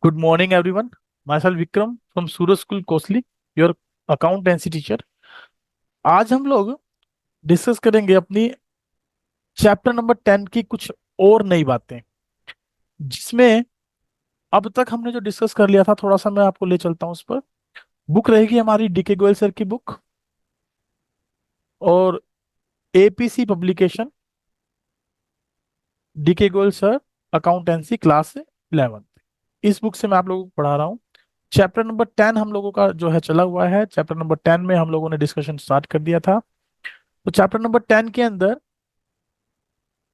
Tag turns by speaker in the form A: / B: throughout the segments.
A: Good morning, everyone. Myself Vikram from Suraj School, Kosli, your accountancy teacher. आज हम लोग discuss करेंगे अपनी चैप्टर नंबर 10 की कुछ और नई बातें, जिसमें अब तक हमने जो डिस्कस कर लिया था थोड़ा सा मैं आपको ले चलता हूँ उस पर। बुक रहेगी हमारी डीके गोयल सर की बुक और APC publication, DK Goyal sir accountancy class 11। इस बुक से मैं आप लोगों को पढ़ा रहा हूँ। चैप्टर नंबर 10 हम लोगों का जो है चला हुआ है। चैप्टर नंबर 10 में हम लोगों ने डिस्कशन स्टार्ट कर दिया था। तो चैप्टर नंबर 10 के अंदर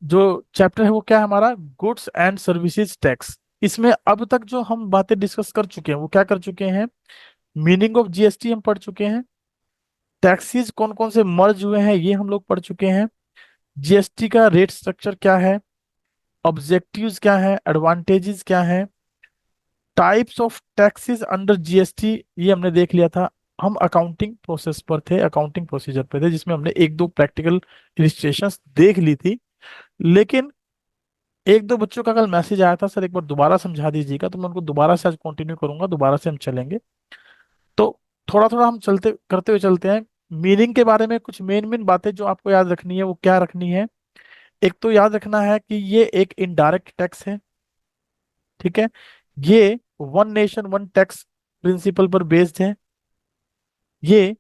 A: जो चैप्टर है वो क्या है हमारा, गुड्स एंड सर्विसेज टैक्स। इसमें अब तक जो हम बातें डिस्कस कर चुके हैं वो क्या कर चुके हैं, मीनिंग ऑफ जीएसटी हम पढ़ चुके हैं, टैक्सेस कौन कौन से मर्ज हुए हैं ये हम लोग पढ़ चुके हैं, जीएसटी का रेट स्ट्रक्चर क्या है, ऑब्जेक्टिव्स क्या है, एडवांटेजेस क्या है, types of taxes under GST ये हमने देख लिया था। हम अकाउंटिंग प्रोसेस पर थे, अकाउंटिंग प्रोसीजर पे थे, जिसमें हमने एक दो प्रैक्टिकल इलिस्ट्रेशंस देख ली थी। लेकिन एक दो बच्चों का कल मैसेज आया था, सर एक बार दोबारा समझा दीजिएगा, तो मैं उनको दोबारा से आज कंटिन्यू करूंगा, दोबारा से हम चलेंगे। तो थोड़ा थोड़ा हम चलते करते हुए चलते हैं। मीनिंग के बारे में कुछ मेन मेन बातें जो आपको याद रखनी है वो क्या रखनी है। एक तो याद रखना है कि ये एक इनडायरेक्ट टैक्स है, ठीक है। ये one nation one tax principle पर बेस्ड है। ये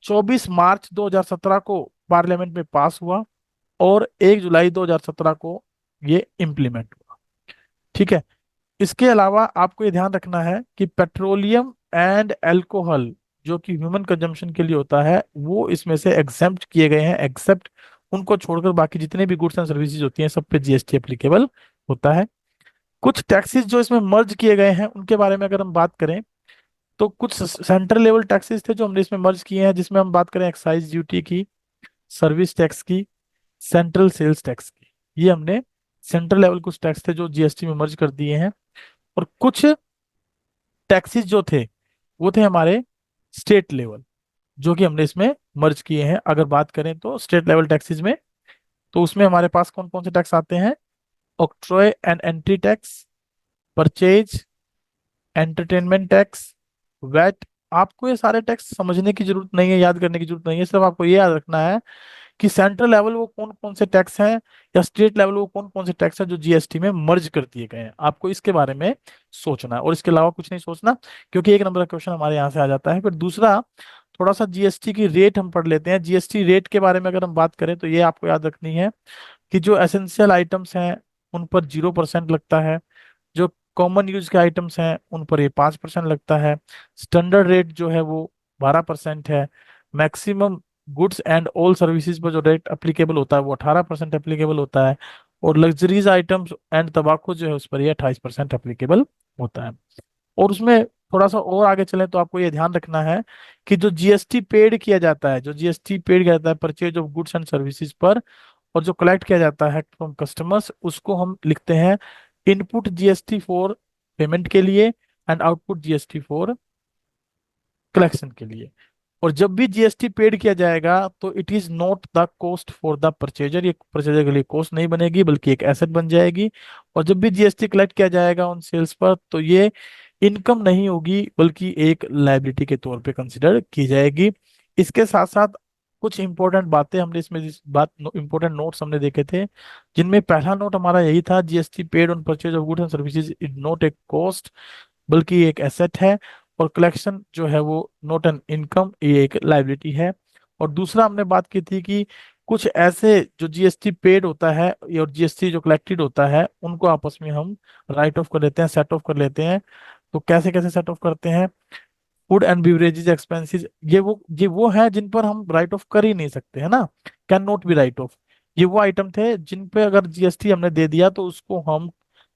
A: 24 मार्च 2017 को पार्लियामेंट में पास हुआ और 1 जुलाई 2017 को ये इम्प्लीमेंट हुआ, ठीक है। इसके अलावा आपको ये ध्यान रखना है कि पेट्रोलियम एंड अल्कोहल जो कि ह्यूमन कंजम्पशन के लिए होता है वो इसमें से एग्जेम्प्ट किए गए हैं, एक्सेप्ट उनको छोड़कर बाकी जितने भी गुड्स एंड सर्विसेज होती हैं सब पे जीएसटी एप्लीकेबल होता है। कुछ टैक्सेस जो इसमें मर्ज किए गए हैं उनके बारे में अगर हम बात करें तो कुछ सेंट्रल लेवल टैक्सेस थे जो हमने इसमें मर्ज किए हैं, जिसमें हम बात करें एक्साइज ड्यूटी की, सर्विस टैक्स की, सेंट्रल सेल्स टैक्स की। ये हमने सेंट्रल लेवल कुछ टैक्स थे जो जीएसटी में मर्ज कर दिए हैं। और कुछ टैक्सेस जो थे वो थे हमारे स्टेट लेवल, जो कि हमने इसमें मर्ज किए हैं। अगर बात करें तो स्टेट लेवल टैक्सेस में, तो उसमें हमारे पास कौन कौन से टैक्स आते हैं, octroi and entry tax, purchase, entertainment tax, VAT. आपको ये सारे टैक्स समझने की जरूरत नहीं है, याद करने की जरूरत नहीं है, सिर्फ आपको ये याद रखना है कि सेंट्रल लेवल वो कौन कौन से टैक्स हैं या स्टेट लेवल वो कौन कौन से टैक्स हैं जो जीएसटी में मर्ज कर दिए गए हैं। आपको इसके बारे में सोचना है और इसके अलावा कुछ नहीं सोचना, क्योंकि एक नंबर का क्वेश्चन हमारे यहाँ से आ जाता है। फिर दूसरा, थोड़ा सा जीएसटी की रेट हम पढ़ लेते हैं। जीएसटी रेट के बारे में अगर हम बात करें तो ये आपको याद रखनी है कि जो एसेंशियल आइटम्स हैं उन पर 0% लगता है, जो कॉमन यूज के आइटम्स हैं उन पर ये 5% लगता है, स्टैंडर्ड रेट जो है वो 12% है, maximum goods and all services पर जो रेट अप्लीकेबल होता है वो 18% अप्लीकेबल होता है, और लग्जरीज आइटम्स एंड तंबाकू जो है उस पर ये 28% अप्लीकेबल होता है। और उसमें थोड़ा सा और आगे चलें तो आपको ये ध्यान रखना है कि जो जीएसटी पेड किया जाता है, जो जीएसटी पेड किया जाता है purchase of goods and services पर, और जो कलेक्ट किया जाता है फ्रॉम कस्टमर्स, उसको हम लिखते हैं इनपुट जीएसटी फॉर पेमेंट के लिए and output GST for collection के लिए। और जब भी जीएसटी पेड किया जाएगा तो it is not the cost for the purchaser, ये परचेजर के लिए कॉस्ट नहीं बनेगी बल्कि एक एसेट बन जाएगी। और जब भी जीएसटी कलेक्ट किया जाएगा ऑन सेल्स पर तो ये इनकम नहीं होगी बल्कि एक लायबिलिटी के तौर पे कंसिडर की जाएगी। इसके साथ साथ कुछ इंपॉर्टेंट बातें हमने इसमें इस बात इंपॉर्टेंट नोट्स हमने देखे थे, जिनमें पहला नोट हमारा यही था, GST paid on purchase of goods and services is not a cost बल्कि एक एसेट है, और कलेक्शन जो है वो नॉट एन इनकम, ये एक लाइबिलिटी है। और दूसरा हमने बात की थी कि कुछ ऐसे जो जीएसटी पेड होता है और जीएसटी जो कलेक्टेड होता है उनको आपस में हम राइट ऑफ कर लेते हैं, सेट ऑफ कर लेते हैं। तो कैसे कैसे सेट ऑफ करते हैं, फूड एंड बिवरेजेस एक्सपेंसेस, ये वो है जिन पर हम राइट ऑफ कर ही नहीं सकते है ना, can not be right of. ये वो आइटम थे जिन पे अगर जीएसटी हमने दे दिया तो उसको हम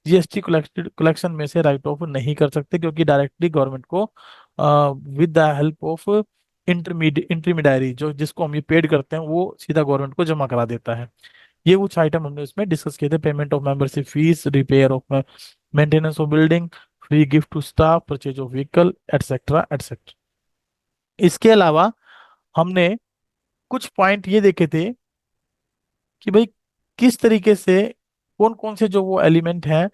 A: जीएसटी कलेक्शन में से राइट ऑफ नहीं कर सकते, क्योंकि डायरेक्टली गवर्नमेंट को with the help of intermediary जो जिसको हम ये पेड करते हैं वो सीधा गवर्नमेंट को जमा करा देता है। ये कुछ आइटम हमने इसमें डिस्कस किए थे, payment of membership fees, repair of maintenance of building, free gift to staff, purchase of vehicle, etcetera etcetera. इसके अलावा हमने कुछ पॉइंट ये देखे थे कि भाई किस तरीके से कौन कौन से जो वो एलिमेंट हैं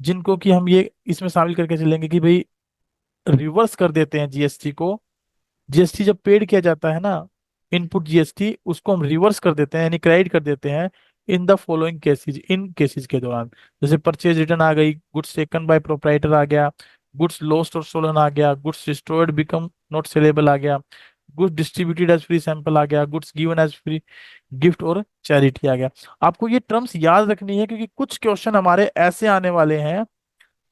A: जिनको कि हम ये इसमें शामिल करके चलेंगे कि भाई रिवर्स कर देते हैं जीएसटी को। जीएसटी जब पेड किया जाता है ना, इनपुट जीएसटी, उसको हम रिवर्स कर देते हैं यानी क्रेडिट कर देते हैं इन द फॉलोइंग केसेस, इन केसेस के दौरान। जैसे परचेज रिटर्न आ गई, गुड्स टेकन बाय प्रोप्राइटर आ गया, गुड्स लॉस्ट और स्टोलन आ गया, goods destroyed become not saleable आ गया, goods distributed as free sample आ गया, goods given as free gift और चैरिटी आ गया। आपको ये टर्म्स याद रखनी है क्योंकि कुछ क्वेश्चन हमारे ऐसे आने वाले हैं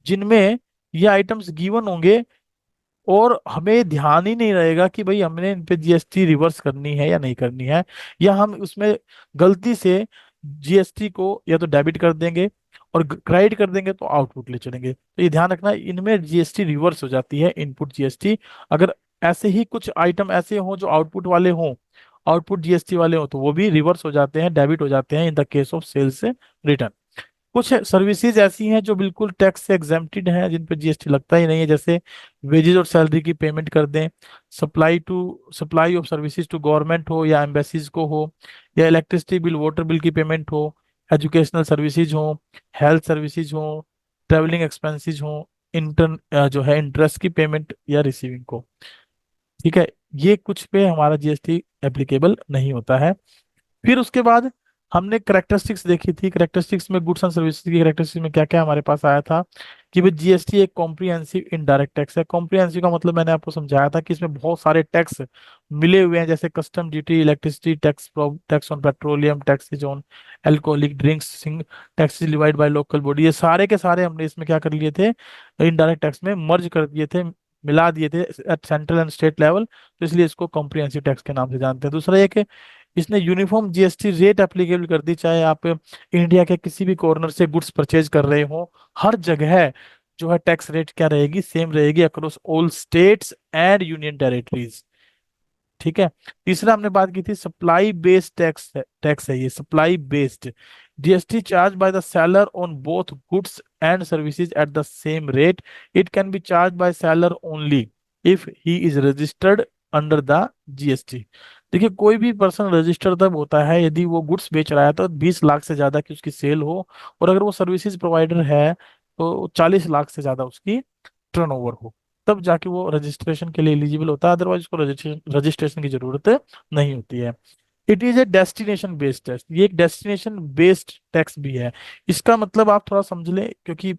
A: जिनमें ये आइटम्स गिवन होंगे और हमें ध्यान ही नहीं रहेगा कि भाई हमने इन पे जीएसटी रिवर्स करनी है या नहीं करनी है, या हम उसमें गलती से जीएसटी को या तो डेबिट कर देंगे और क्रेडिट कर देंगे तो आउटपुट ले चलेंगे। तो ये ध्यान रखना, इनमें जीएसटी रिवर्स हो जाती है, इनपुट जीएसटी। अगर ऐसे ही कुछ आइटम ऐसे हों जो आउटपुट वाले हों, आउटपुट जीएसटी वाले हों, तो वो भी रिवर्स हो जाते हैं, डेबिट हो जाते हैं in the case of sales return. कुछ सर्विसेज ऐसी हैं जो बिल्कुल टैक्स से एग्जेम्प्टेड हैं, जिन पर जीएसटी लगता ही नहीं है, जैसे वेजेस और सैलरी की पेमेंट कर दें, supply of services to government हो या एम्बेसीज को हो, या इलेक्ट्रिसिटी बिल वाटर बिल की पेमेंट हो, एजुकेशनल सर्विसेज हो, हेल्थ सर्विसेज हो, ट्रेवलिंग एक्सपेंसेज हो, जो है इंटरेस्ट की पेमेंट या रिसीविंग को। ठीक है, ये कुछ पे हमारा जीएसटी एप्लीकेबल नहीं होता है। फिर उसके बाद हमने करेक्टरिस्टिक्स देखी थी। करेक्टरिस्टिक्स में गुड्स एंड सर्विसेज की करेक्टरिस्टिक्स में क्या क्या हमारे पास आया था कि भाई जीएसटी एक कॉम्प्रिहेंसिव इनडायरेक्ट टैक्स है। कॉम्प्रिहेंसिव का मतलब मैंने आपको समझाया था कि इसमें बहुत सारे टैक्स मिले हुए हैं, जैसे custom duty, electricity tax, tax on petroleum, taxes on alcoholic drinks, taxes levied by local body, ये सारे के सारे हमने इसमें क्या कर लिए थे, इनडायरेक्ट टैक्स में मर्ज कर दिए थे, मिला दिए थे at central and state level. तो इसलिए इसको कॉम्प्रिहेंसिव टैक्स के नाम से जानते हैं। दूसरा ये कि इसने यूनिफॉर्म जीएसटी रेट एप्लीकेबल कर दी, चाहे आप इंडिया के किसी भी कॉर्नर से गुड्स परचेज कर रहे हो, हर जगह जो है टैक्स रेट क्या रहेगी, सेम रहेगी across all states and union territories. ठीक है। तीसरा हमने बात की थी सप्लाई बेस्ड टैक्स, टैक्स है ये supply based. GST charge by the seller on both goods and services at the same rate. It can be charge by seller only if he is registered under the GST. देखिए, कोई भी person registered तब होता है यदि वो goods बेच रहा है तो 20 लाख से ज्यादा की उसकी सेल हो, और अगर वो सर्विसेज प्रोवाइडर है तो 40 लाख से ज्यादा उसकी टर्नओवर हो, तब जाके वो रजिस्ट्रेशन के लिए एलिजिबल होता है, अदरवाइज उसको रजिस्ट्रेशन रजिस्ट्रेशन की जरूरत नहीं होती है। It is a destination based tax, ये एक डेस्टिनेशन बेस्ड टैक्स भी है। इसका मतलब आप थोड़ा समझ लें, क्योंकि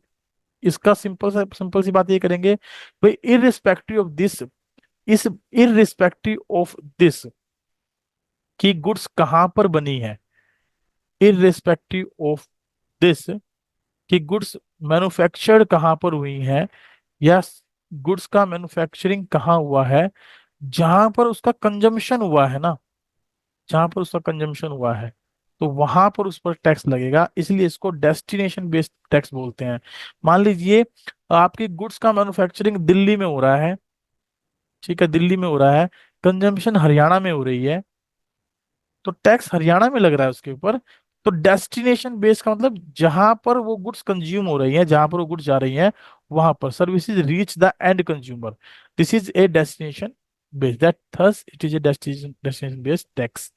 A: इसका सिंपल सी बात ये करेंगे भाई, इररिस्पेक्टिव ऑफ दिस, इस इररिस्पेक्टिव ऑफ दिस कि गुड्स कहाँ पर बनी है, इररिस्पेक्टिव ऑफ दिस कि गुड्स मैन्युफैक्चर्ड कहाँ पर हुई है, या गुड्स का मैन्युफैक्चरिंग कहाँ हुआ है, जहां पर उसका कंजम्पशन हुआ है ना, जहां पर उसका कंजम्पशन हुआ है, तो वहां पर उस पर टैक्स लगेगा। इसलिए इसको डेस्टिनेशन बेस्ड टैक्स बोलते हैं। मान लीजिए आपकी गुड्स का मैन्युफैक्चरिंग दिल्ली में हो रहा है, ठीक है, दिल्ली में हो रहा है, कंजम्पशन हरियाणा में हो रही है, तो टैक्स हरियाणा में लग रहा है उसके ऊपर। तो डेस्टिनेशन बेस का मतलब जहां पर वो गुड्स कंज्यूम हो रही हैं, जहां पर वो गुड्स जा रही हैं, वहां पर services reach the end consumer, this is a destination based, that thus it is a destination based tax.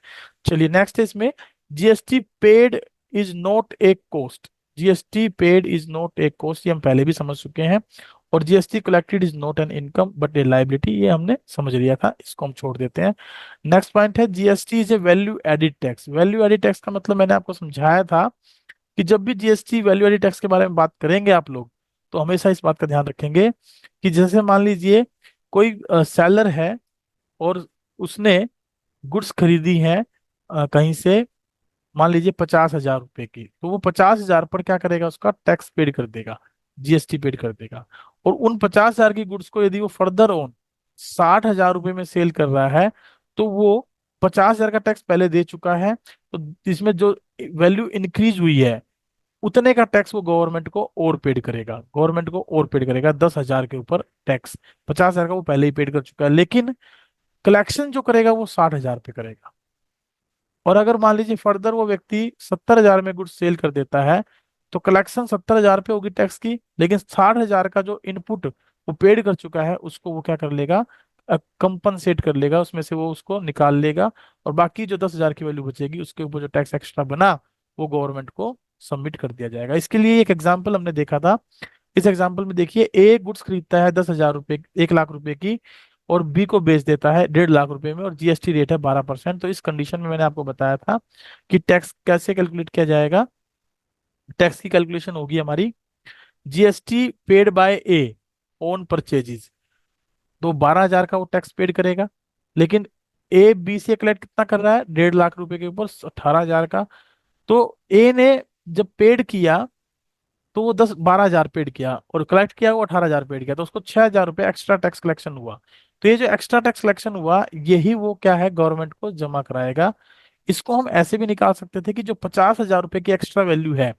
A: चलिए नेक्स्ट है इसमें, GST paid is not a cost. GST paid is not a cost, ये हम पहले भी समझ चुके हैं। और GST collected is not an income but a liability, ये हमने समझ लिया था, इसको हम छोड़ देते हैं। नेक्स्ट पॉइंट है GST is a value added tax. Value added tax का मतलब मैंने आपको समझाया था कि जब भी जीएसटी वैल्यू एडिड टैक्स के बारे में बात करेंगे आप लोग, तो हमेशा इस बात का ध्यान रखेंगे कि जैसे मान लीजिए कोई सेलर है और उसने गुड्स खरीदी है कहीं से, मान लीजिए 50,000 रुपए की, तो वो 50,000 पर क्या करेगा, उसका टैक्स पेड कर देगा, जीएसटी पेड कर देगा। और उन 50,000 की गुड्स को यदि वो फर्दर ऑन 60,000 रुपए में सेल कर रहा है, तो वो 50,000 का टैक्स पहले दे चुका है, तो इसमें जो वैल्यू इंक्रीज हुई है उतने का टैक्स वो गवर्नमेंट को और पेड करेगा, गवर्नमेंट को और पेड करेगा 10,000 के ऊपर टैक्स। 50,000 का वो पहले ही पेड कर चुका है, लेकिन कलेक्शन जो करेगा वो 60,000 पे करेगा। और अगर मान लीजिए फर्दर वो व्यक्ति 70,000 में गुड्स सेल कर देता है, तो कलेक्शन 70,000 पे होगी टैक्स की, लेकिन 60,000 का जो इनपुट वो पेड कर चुका है उसको वो क्या कर लेगा, कंपनसेट कर लेगा, उसमें से वो उसको निकाल लेगा, और बाकी जो 10,000 की वैल्यू बचेगी उसके ऊपर जो टैक्स एक्स्ट्रा बना वो गवर्नमेंट को सबमिट कर दिया जाएगा। इसके लिए एक एग्जाम्पल हमने देखा था। इस एग्जाम्पल में देखिए, ए गुड्स खरीदता है 10,000 रुपए, 1 लाख रुपए की, और बी को बेच देता है 1.5 लाख रुपए में, और जीएसटी रेट है 12%। तो इस कंडीशन में मैंने आपको बताया था कि टैक्स कैसे कैलकुलेट किया जाएगा। टैक्स की कैलकुलेशन होगी हमारी, GST paid by A on purchases, तो 12,000 का वो टैक्स पेड करेगा। लेकिन ए बी से कलेक्ट कितना कर रहा है, 1.5 लाख रुपए के ऊपर 18,000 का। तो ए ने जब पेड किया तो वो 12,000 पेड किया, और कलेक्ट किया वो 18,000 पेड किया, तो उसको 6,000 रुपये एक्स्ट्रा टैक्स कलेक्शन हुआ। तो ये जो एक्स्ट्रा टैक्स कलेक्शन हुआ, यही वो क्या है, गवर्नमेंट को जमा कराएगा। इसको हम ऐसे भी निकाल सकते थे कि जो 50,000 रुपये की एक्स्ट्रा वैल्यू है,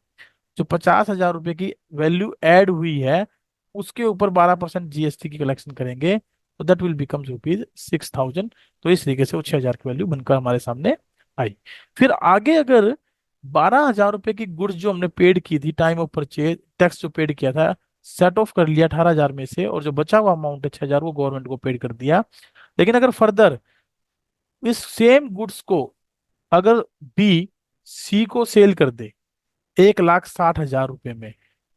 A: जो 50,000 रुपये की वैल्यू ऐड हुई है, उसके ऊपर 12% जीएसटी की कलेक्शन करेंगे, तो दैट विल बिकम रुपीज 6,000। तो इस तरीके से वो 6,000 की वैल्यू बनकर हमारे सामने आई। फिर आगे अगर 12,000 रुपये की गुड्स जो हमने पेड की थी, टाइम ऑफ परचेज टैक्स जो पेड किया था, सेट ऑफ कर लिया 18,000 में से, और जो बचा हुआ अमाउंट है 6,000, वो गवर्नमेंट को पेड कर दिया। लेकिन अगर फर्दर इस सेम गुड्स को अगर बी सी को सेल कर दे 1,60,000 रुपए में,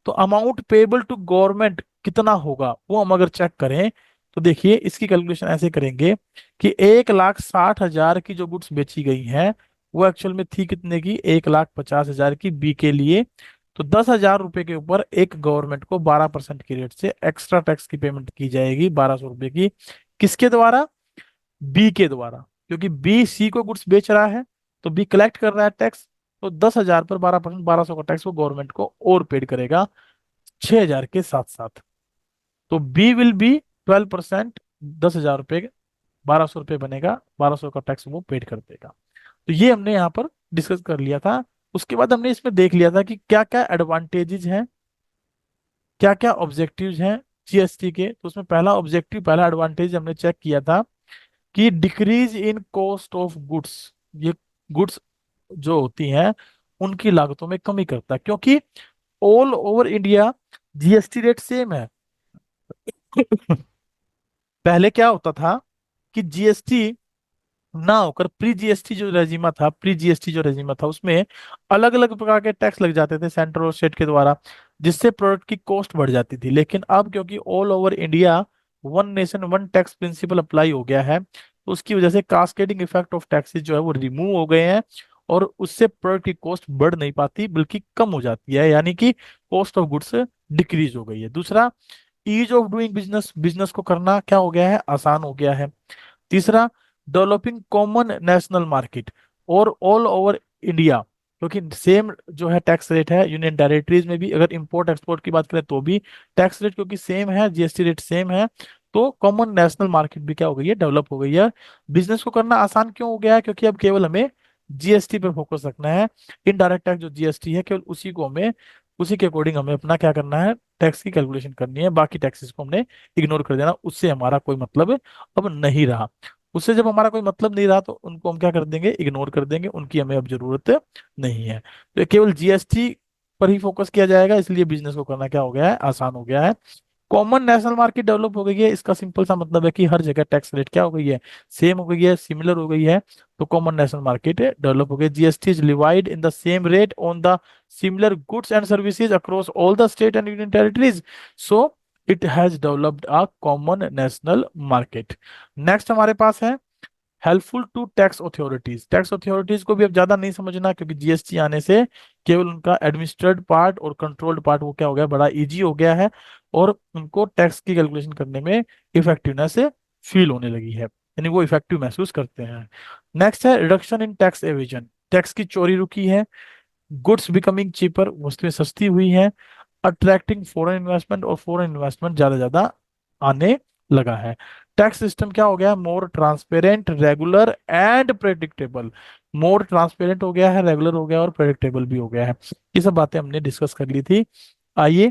A: तो अमाउंट पेबल टू गवर्नमेंट कितना होगा, वो हम अगर चेक करें, तो देखिए इसकी कैलकुलेशन ऐसे करेंगे कि 1,60,000 की जो गुड्स बेची गई हैं, वो एक्चुअल में थी कितने की, 1,50,000 की बी के लिए। तो 10,000 रुपए के ऊपर एक गवर्नमेंट को 12% की रेट से एक्स्ट्रा टैक्स की पेमेंट की जाएगी, 1,200 रुपए की। किसके द्वारा, बी के द्वारा, क्योंकि बी सी को गुड्स बेच रहा है, तो बी कलेक्ट कर रहा है टैक्स। तो 10,000 पर 12%, 1,200 का टैक्स वो गवर्नमेंट को और पेड करेगा 6,000 के साथ साथ। तो बी विल बी 12%, 10,000 रुपये, 1,200 रुपये बनेगा, 1,200 का टैक्स वो पेड कर देगा। तो ये हमने यहाँ पर डिस्कस कर लिया था। उसके बाद हमने इसमें देख लिया था कि क्या क्या एडवांटेजेस हैं, क्या क्या ऑब्जेक्टिव्स हैं जीएसटी के। तो उसमें पहला ऑब्जेक्टिव, पहला एडवांटेज हमने चेक किया था कि decrease in cost of goods. ये गुड्स जो होती हैं उनकी लागतों में कमी करता है, क्योंकि all over India GST rate same है। पहले क्या होता था कि जीएसटी ना होकर प्री जीएसटी जो रेजिमा था, उसमें अलग अलग प्रकार के टैक्स लग जाते थे सेंट्रल और स्टेट के द्वारा, जिससे प्रोडक्ट की कॉस्ट बढ़ जाती थी। लेकिन अब क्योंकि all over India one nation one tax principal apply हो गया है, तो उसकी वजह से कास्केडिंग इफेक्ट ऑफ टैक्सेस जो है वो रिमूव हो गए हैं, और उससे प्रोडक्ट की कॉस्ट बढ़ नहीं पाती बल्कि कम हो जाती है, यानी कि कॉस्ट ऑफ गुड्स डिक्रीज हो गई है। दूसरा, ease of doing business, business को करना क्या हो गया है, आसान हो गया है। तीसरा, डेवलपिंग कॉमन नेशनल मार्केट और ऑल ओवर इंडिया, क्योंकि सेम जो है टैक्स रेट है यूनियन टेरिटरीज में भी, अगर इंपोर्ट एक्सपोर्ट की बात करें तो भी टैक्स रेट क्योंकि सेम है, जीएसटी रेट सेम है, तो कॉमन नेशनल मार्केट भी क्या हो गई है, डेवलप हो गई है। बिजनेस को करना आसान क्यों हो गया है, क्योंकि अब केवल हमें जीएसटी पे फोकस रखना है। इनडायरेक्ट टैक्स जो जीएसटी है, केवल उसी को हमें, उसी के अकॉर्डिंग हमें अपना क्या करना है, टैक्स की कैलकुलेशन करनी है। बाकी टैक्सेस को हमने इग्नोर कर देना, उससे हमारा कोई मतलब अब नहीं रहा। उससे जब हमारा कोई मतलब नहीं रहा, तो उनको हम क्या कर देंगे, इग्नोर कर देंगे, उनकी हमें अब जरूरत नहीं है। तो केवल जीएसटी पर ही फोकस किया जाएगा, इसलिए बिजनेस को करना क्या हो गया है, आसान हो गया है। कॉमन नेशनल मार्केट डेवलप हो गई है, इसका सिंपल सा मतलब है कि हर जगह टैक्स रेट क्या हो गई है, सेम हो गई है, सिमिलर हो गई है। तो कॉमन नेशनल मार्केट डेवलप हो गई। GST is levied in the same rate on the similar goods and services across all the state and union territories, so it has developed a common national market. Next हमारे पास है helpful to tax authorities. Tax authorities को भी अब ज्यादा नहीं समझना, क्योंकि जीएसटी आने से केवल उनका एडमिनिस्ट्रेड पार्ट और कंट्रोल्ड पार्ट वो क्या हो गया, बड़ा इजी हो गया है, और उनको टैक्स की कैलकुलेशन करने में इफेक्टिवनेस फील होने लगी है, यानी वो इफेक्टिव महसूस करते हैं। नेक्स्ट है reduction in tax Avision, tax की चोरी रुकी है। गुड्स बिकमिंग चीपर, वस्तुएं सस्ती हुई हैं। अट्रैक्टिंग फॉरेन इन्वेस्टमेंट, और फॉरेन इन्वेस्टमेंट ज्यादा ज्यादा आने लगा है। टैक्स सिस्टम क्या हो गया, more transparent, regular and predictable. More transparent हो गया है, रेगुलर हो गया, और प्रेडिक्टेबल भी हो गया है। ये सब बातें हमने डिस्कस कर ली थी। आइए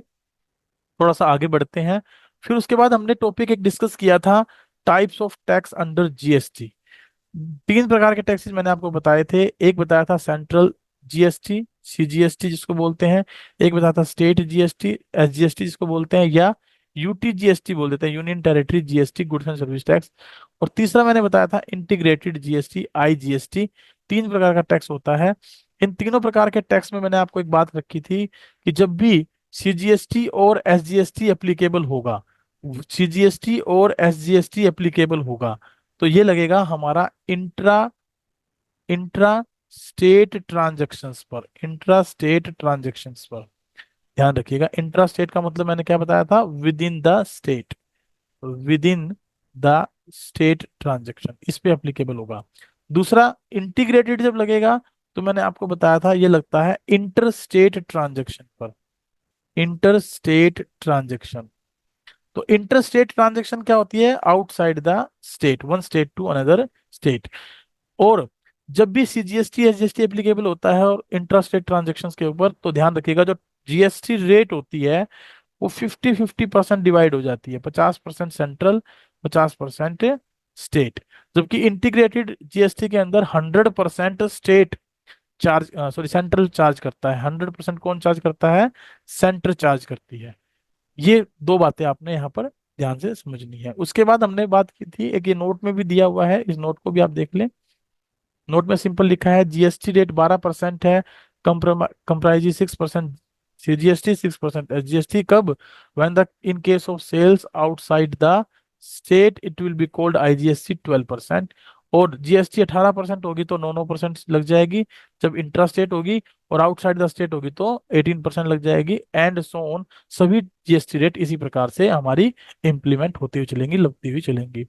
A: थोड़ा सा आगे बढ़ते हैं। फिर उसके बाद हमने टॉपिक एक डिस्कस किया था, types of tax under GST. 3 प्रकार के टैक्सेस मैंने आपको बताए थे। एक बताया था सेंट्रल जीएसटी, सीजीएसटी जिसको बोलते हैं। एक बताया था स्टेट जीएसटी, एसजीएसटी जिसको बोलते हैं, या यूटीजीएसटी बोल देते हैं, union territory GST, goods and service tax. और तीसरा मैंने बताया था इंटीग्रेटेड जीएसटी, आईजीएसटी। 3 प्रकार का टैक्स होता है। इन तीनों प्रकार के टैक्स में मैंने आपको एक बात रखी थी कि जब भी सीजीएसटी और एसजीएसटी एप्लीकेबल होगा, सीजीएसटी और एसजीएसटी एप्लीकेबल होगा, तो ये लगेगा हमारा इंट्रा इंट्रा स्टेट ट्रांजैक्शंस पर, इंट्रा स्टेट ट्रांजैक्शंस पर। ध्यान रखिएगा, इंट्रा स्टेट का मतलब मैंने क्या बताया था, with in the state, with in the state transaction, इस पे एप्लीकेबल होगा। दूसरा, इंटीग्रेटेड जब लगेगा तो मैंने आपको बताया था ये लगता है इंटर स्टेट ट्रांजैक्शन पर, इंटर स्टेट ट्रांजैक्शन। तो इंटर स्टेट ट्रांजैक्शन क्या होती है, outside the state, one state to another state. और जब भी सीजीएसटी एसजीएसटी एप्लीकेबल होता है और इंट्रा स्टेट ट्रांजेक्शन के ऊपर, तो ध्यान रखिएगा जो जीएसटी रेट होती है वो 50-50% डिवाइड हो जाती है, 50% सेंट्रल, 50% स्टेट। जबकि इंटीग्रेटेड जीएसटी के अंदर 100% state charge, sorry central charge करता है, 100% कौन चार्ज करता है, सेंटर चार्ज करती है। ये दो बातें आपने यहाँ पर ध्यान से समझनी है। उसके बाद हमने बात की थी, एक ये नोट में भी दिया हुआ है, इस नोट को भी आप देख लें। नोट में सिंपल लिखा है जीएसटी रेट 12% है, कंप्राइज 6%, सीजीएसटी 6%, एसजीएसटी कब, when the in case of sales outside the state it will be called IGST 12%। और जीएसटी 18% होगी तो 9% लग जाएगी, जब इंट्रा स्टेट होगी और आउटसाइड द स्टेट होगी तो 18% लग जाएगी, एंड सो ऑन। सभी जीएसटी रेट इसी प्रकार से हमारी इंप्लीमेंट होती हुई चलेंगी, लगती हुई चलेंगी।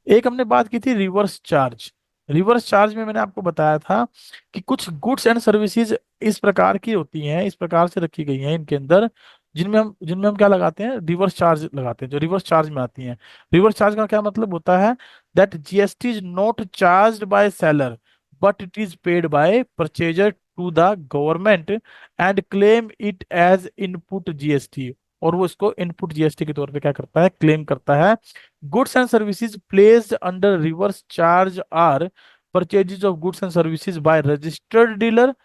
A: एक हमने बात की थी रिवर्स चार्ज। रिवर्स चार्ज में मैंने आपको बताया था कि कुछ गुड्स एंड सर्विसेज इस प्रकार की होती हैं, इस प्रकार से रखी गई हैं इनके अंदर, जिनमें हम क्या लगाते हैं, रिवर्स चार्ज लगाते हैं, जो रिवर्स चार्ज में आती हैं। रिवर्स चार्ज का क्या मतलब होता है, that GST is not charged by seller but it is paid by purchaser to the government and claim it as input GST. और वो इसको इनपुट जीएसटी के तौर पे क्या करता है, क्लेम करता है। Goods and services placed under reverse charge are purchases of goods and services by registered dealer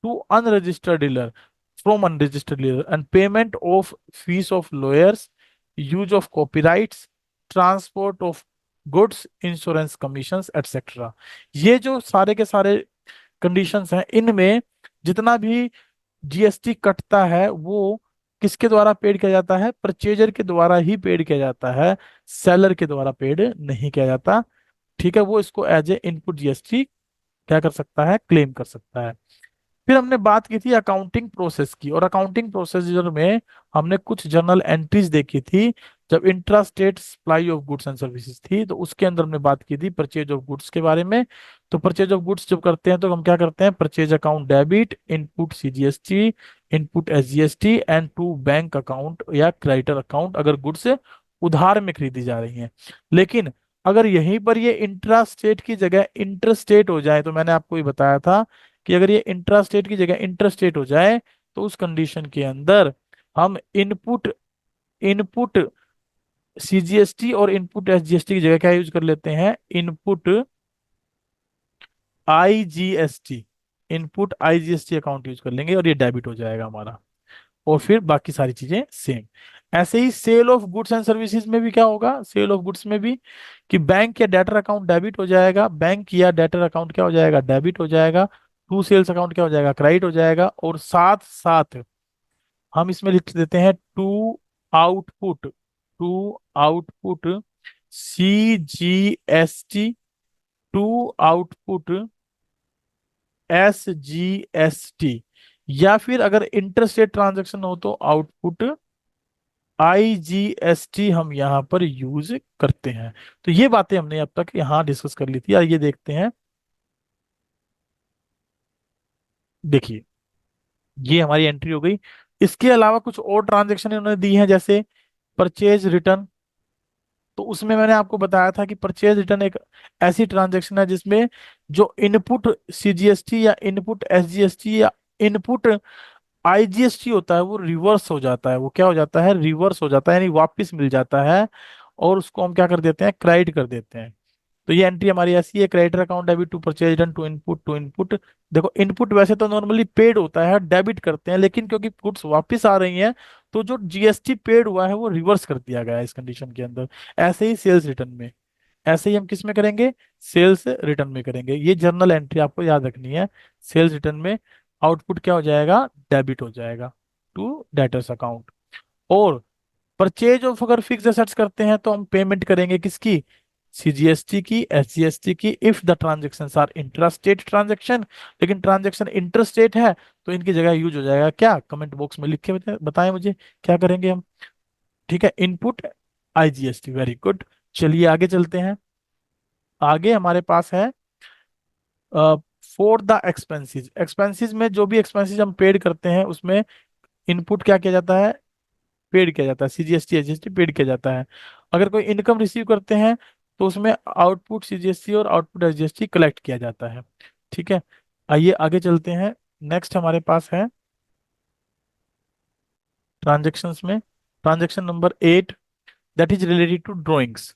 A: to unregistered dealer, from unregistered dealer, and payment of fees of lawyers, use of copyrights, transport of goods, insurance commissions, etc. ये जो सारे के सारे conditions हैं, इनमें जितना भी GST कटता है वो किसके द्वारा पेड किया जाता है, परचेजर के द्वारा ही पेड किया जाता है, सेलर के द्वारा पेड नहीं किया जाता। ठीक है, वो इसको एज ए इनपुट जीएसटी क्या कर सकता है, क्लेम कर सकता है। फिर हमने बात की थी अकाउंटिंग प्रोसेस की, और अकाउंटिंग प्रोसीजर में हमने कुछ जर्नल एंट्रीज देखी थी। जब intra state supply of goods and services थी तो उसके अंदर हमने बात की थी परचेज ऑफ गुड्स के बारे में। तो परचेज ऑफ गुड्स जब करते हैं तो हम क्या करते हैं, purchase account debit, input CGST, input SGST, and to bank account या क्रेडिटर अकाउंट अगर गुड्स उधार में खरीदी जा रही हैं। लेकिन अगर यहीं पर ये इंट्रा स्टेट की जगह इंटर स्टेट हो जाए, तो मैंने आपको ये बताया था कि अगर ये इंट्रा स्टेट की जगह इंटर स्टेट हो जाए तो उस कंडीशन के अंदर हम इनपुट इनपुट सीजीएसटी और इनपुट एसजीएसटी की जगह क्या यूज कर लेते हैं, input IGST, input IGST account use कर लेंगे और ये डेबिट हो जाएगा हमारा। और फिर बाकी सारी चीजें सेम। ऐसे ही sale of goods and services में भी क्या होगा, सेल ऑफ गुड्स में भी कि बैंक या डेटर अकाउंट डेबिट हो जाएगा, बैंक या डेटर अकाउंट क्या हो जाएगा, डेबिट हो जाएगा। टू सेल्स अकाउंट क्या हो जाएगा, क्रेडिट हो जाएगा। और साथ साथ हम इसमें लिख देते हैं to output, to output CGST, to output SGST, या फिर अगर इंटरस्टेट ट्रांजैक्शन हो तो आउटपुट आईजीएसटी हम यहाँ पर यूज करते हैं। तो ये बातें हमने अब तक यहाँ डिस्कस कर ली थी। आइए देखते हैं। देखिए, ये हमारी एंट्री हो गई। इसके अलावा कुछ और ट्रांजैक्शन इन्होंने दी हैं, जैसे परचेज रिटर्न। तो उसमें मैंने आपको बताया था कि परचेज रिटर्न एक ऐसी ट्रांजैक्शन है जिसमें जो इनपुट सीजीएसटी या इनपुट एसजीएसटी या इनपुट आईजीएसटी होता है वो रिवर्स हो जाता है। वो क्या हो जाता है, रिवर्स हो जाता है, यानी वापस मिल जाता है, और उसको हम क्या कर देते हैं, क्रेडिट कर देते हैं। तो ये एंट्री हमारी ऐसी है, creditor account debit to purchase return to input, to input. देखो, इनपुट वैसे तो नॉर्मली पेड होता है, डेबिट करते हैं, लेकिन क्योंकि गुड्स वापस आ रही हैं तो जो जीएसटी पेड हुआ है वो रिवर्स कर दिया गया है इस कंडीशन के अंदर। ऐसे ही सेल्स रिटर्न में, ऐसे ही हम किस में करेंगे, सेल्स रिटर्न में करेंगे। ये जर्नल एंट्री आपको याद रखनी है, सेल्स रिटर्न में आउटपुट क्या हो जाएगा, डेबिट हो जाएगा टू डेटर्स अकाउंट। और परचेज ऑफ अगर फिक्स एसेट्स करते हैं तो हम पेमेंट करेंगे किसकी, सीजीएसटी की, एसजीएसटी की, if the transaction are intrastate transaction. लेकिन ट्रांजेक्शन इंटरस्टेट है तो इनकी जगह यूज हो जाएगा क्या, कमेंट बॉक्स में लिख के बताएं मुझे क्या करेंगे हम। ठीक है, इनपुट आईजीएसटी, वेरी गुड। चलिए आगे चलते हैं। आगे हमारे पास है फॉर द एक्सपेंसेस। एक्सपेंसेस में जो भी एक्सपेंसेस हम पेड करते हैं उसमें इनपुट क्या किया जाता है, पेड किया जाता है, सीजीएसटी एसजीएसटी पेड किया जाता है। अगर कोई इनकम रिसीव करते हैं तो उसमें आउटपुट सीजीएसटी और आउटपुट एसजीएसटी कलेक्ट किया जाता है। ठीक है, आइए आगे चलते हैं। नेक्स्ट हमारे पास है ट्रांजेक्शन्स में transaction number 8, that is related to drawings.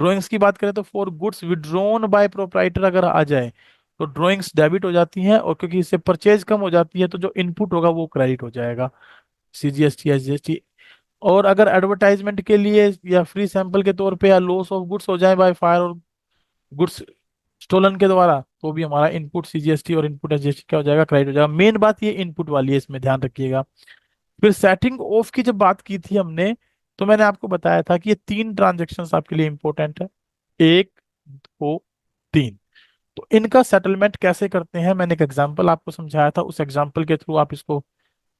A: Drawings की बात करें तो for goods withdrawn by proprietor अगर आ जाए तो ड्रॉइंग्स डेबिट हो जाती हैं, और क्योंकि इससे परचेज कम हो जाती है तो जो इनपुट होगा वो क्रेडिट हो जाएगा, सीजीएसटी एसजीएसटी। और अगर एडवर्टाइजमेंट के लिए या फ्री सैंपल के तौर पे या लॉस ऑफ गुड्स हो जाए बाय फायर और गुड्स स्टोलन के द्वारा तो भी हमारा इनपुट सीजीएसटी और इनपुट एसजीएसटी क्या हो जाएगा, क्रेडिट हो जाएगा। मेन बात ये इनपुट वाली है, इसमें ध्यान रखिएगा। फिर सेटिंग ऑफ की जब बात की थी हमने तो मैंने आपको बताया था कि ये 3 ट्रांजेक्शन्स आपके लिए इंपॉर्टेंट है, 1 2 3। तो इनका सेटलमेंट कैसे करते हैं मैंने एक एग्जांपल आपको समझाया था, उस एग्जांपल के थ्रू आप इसको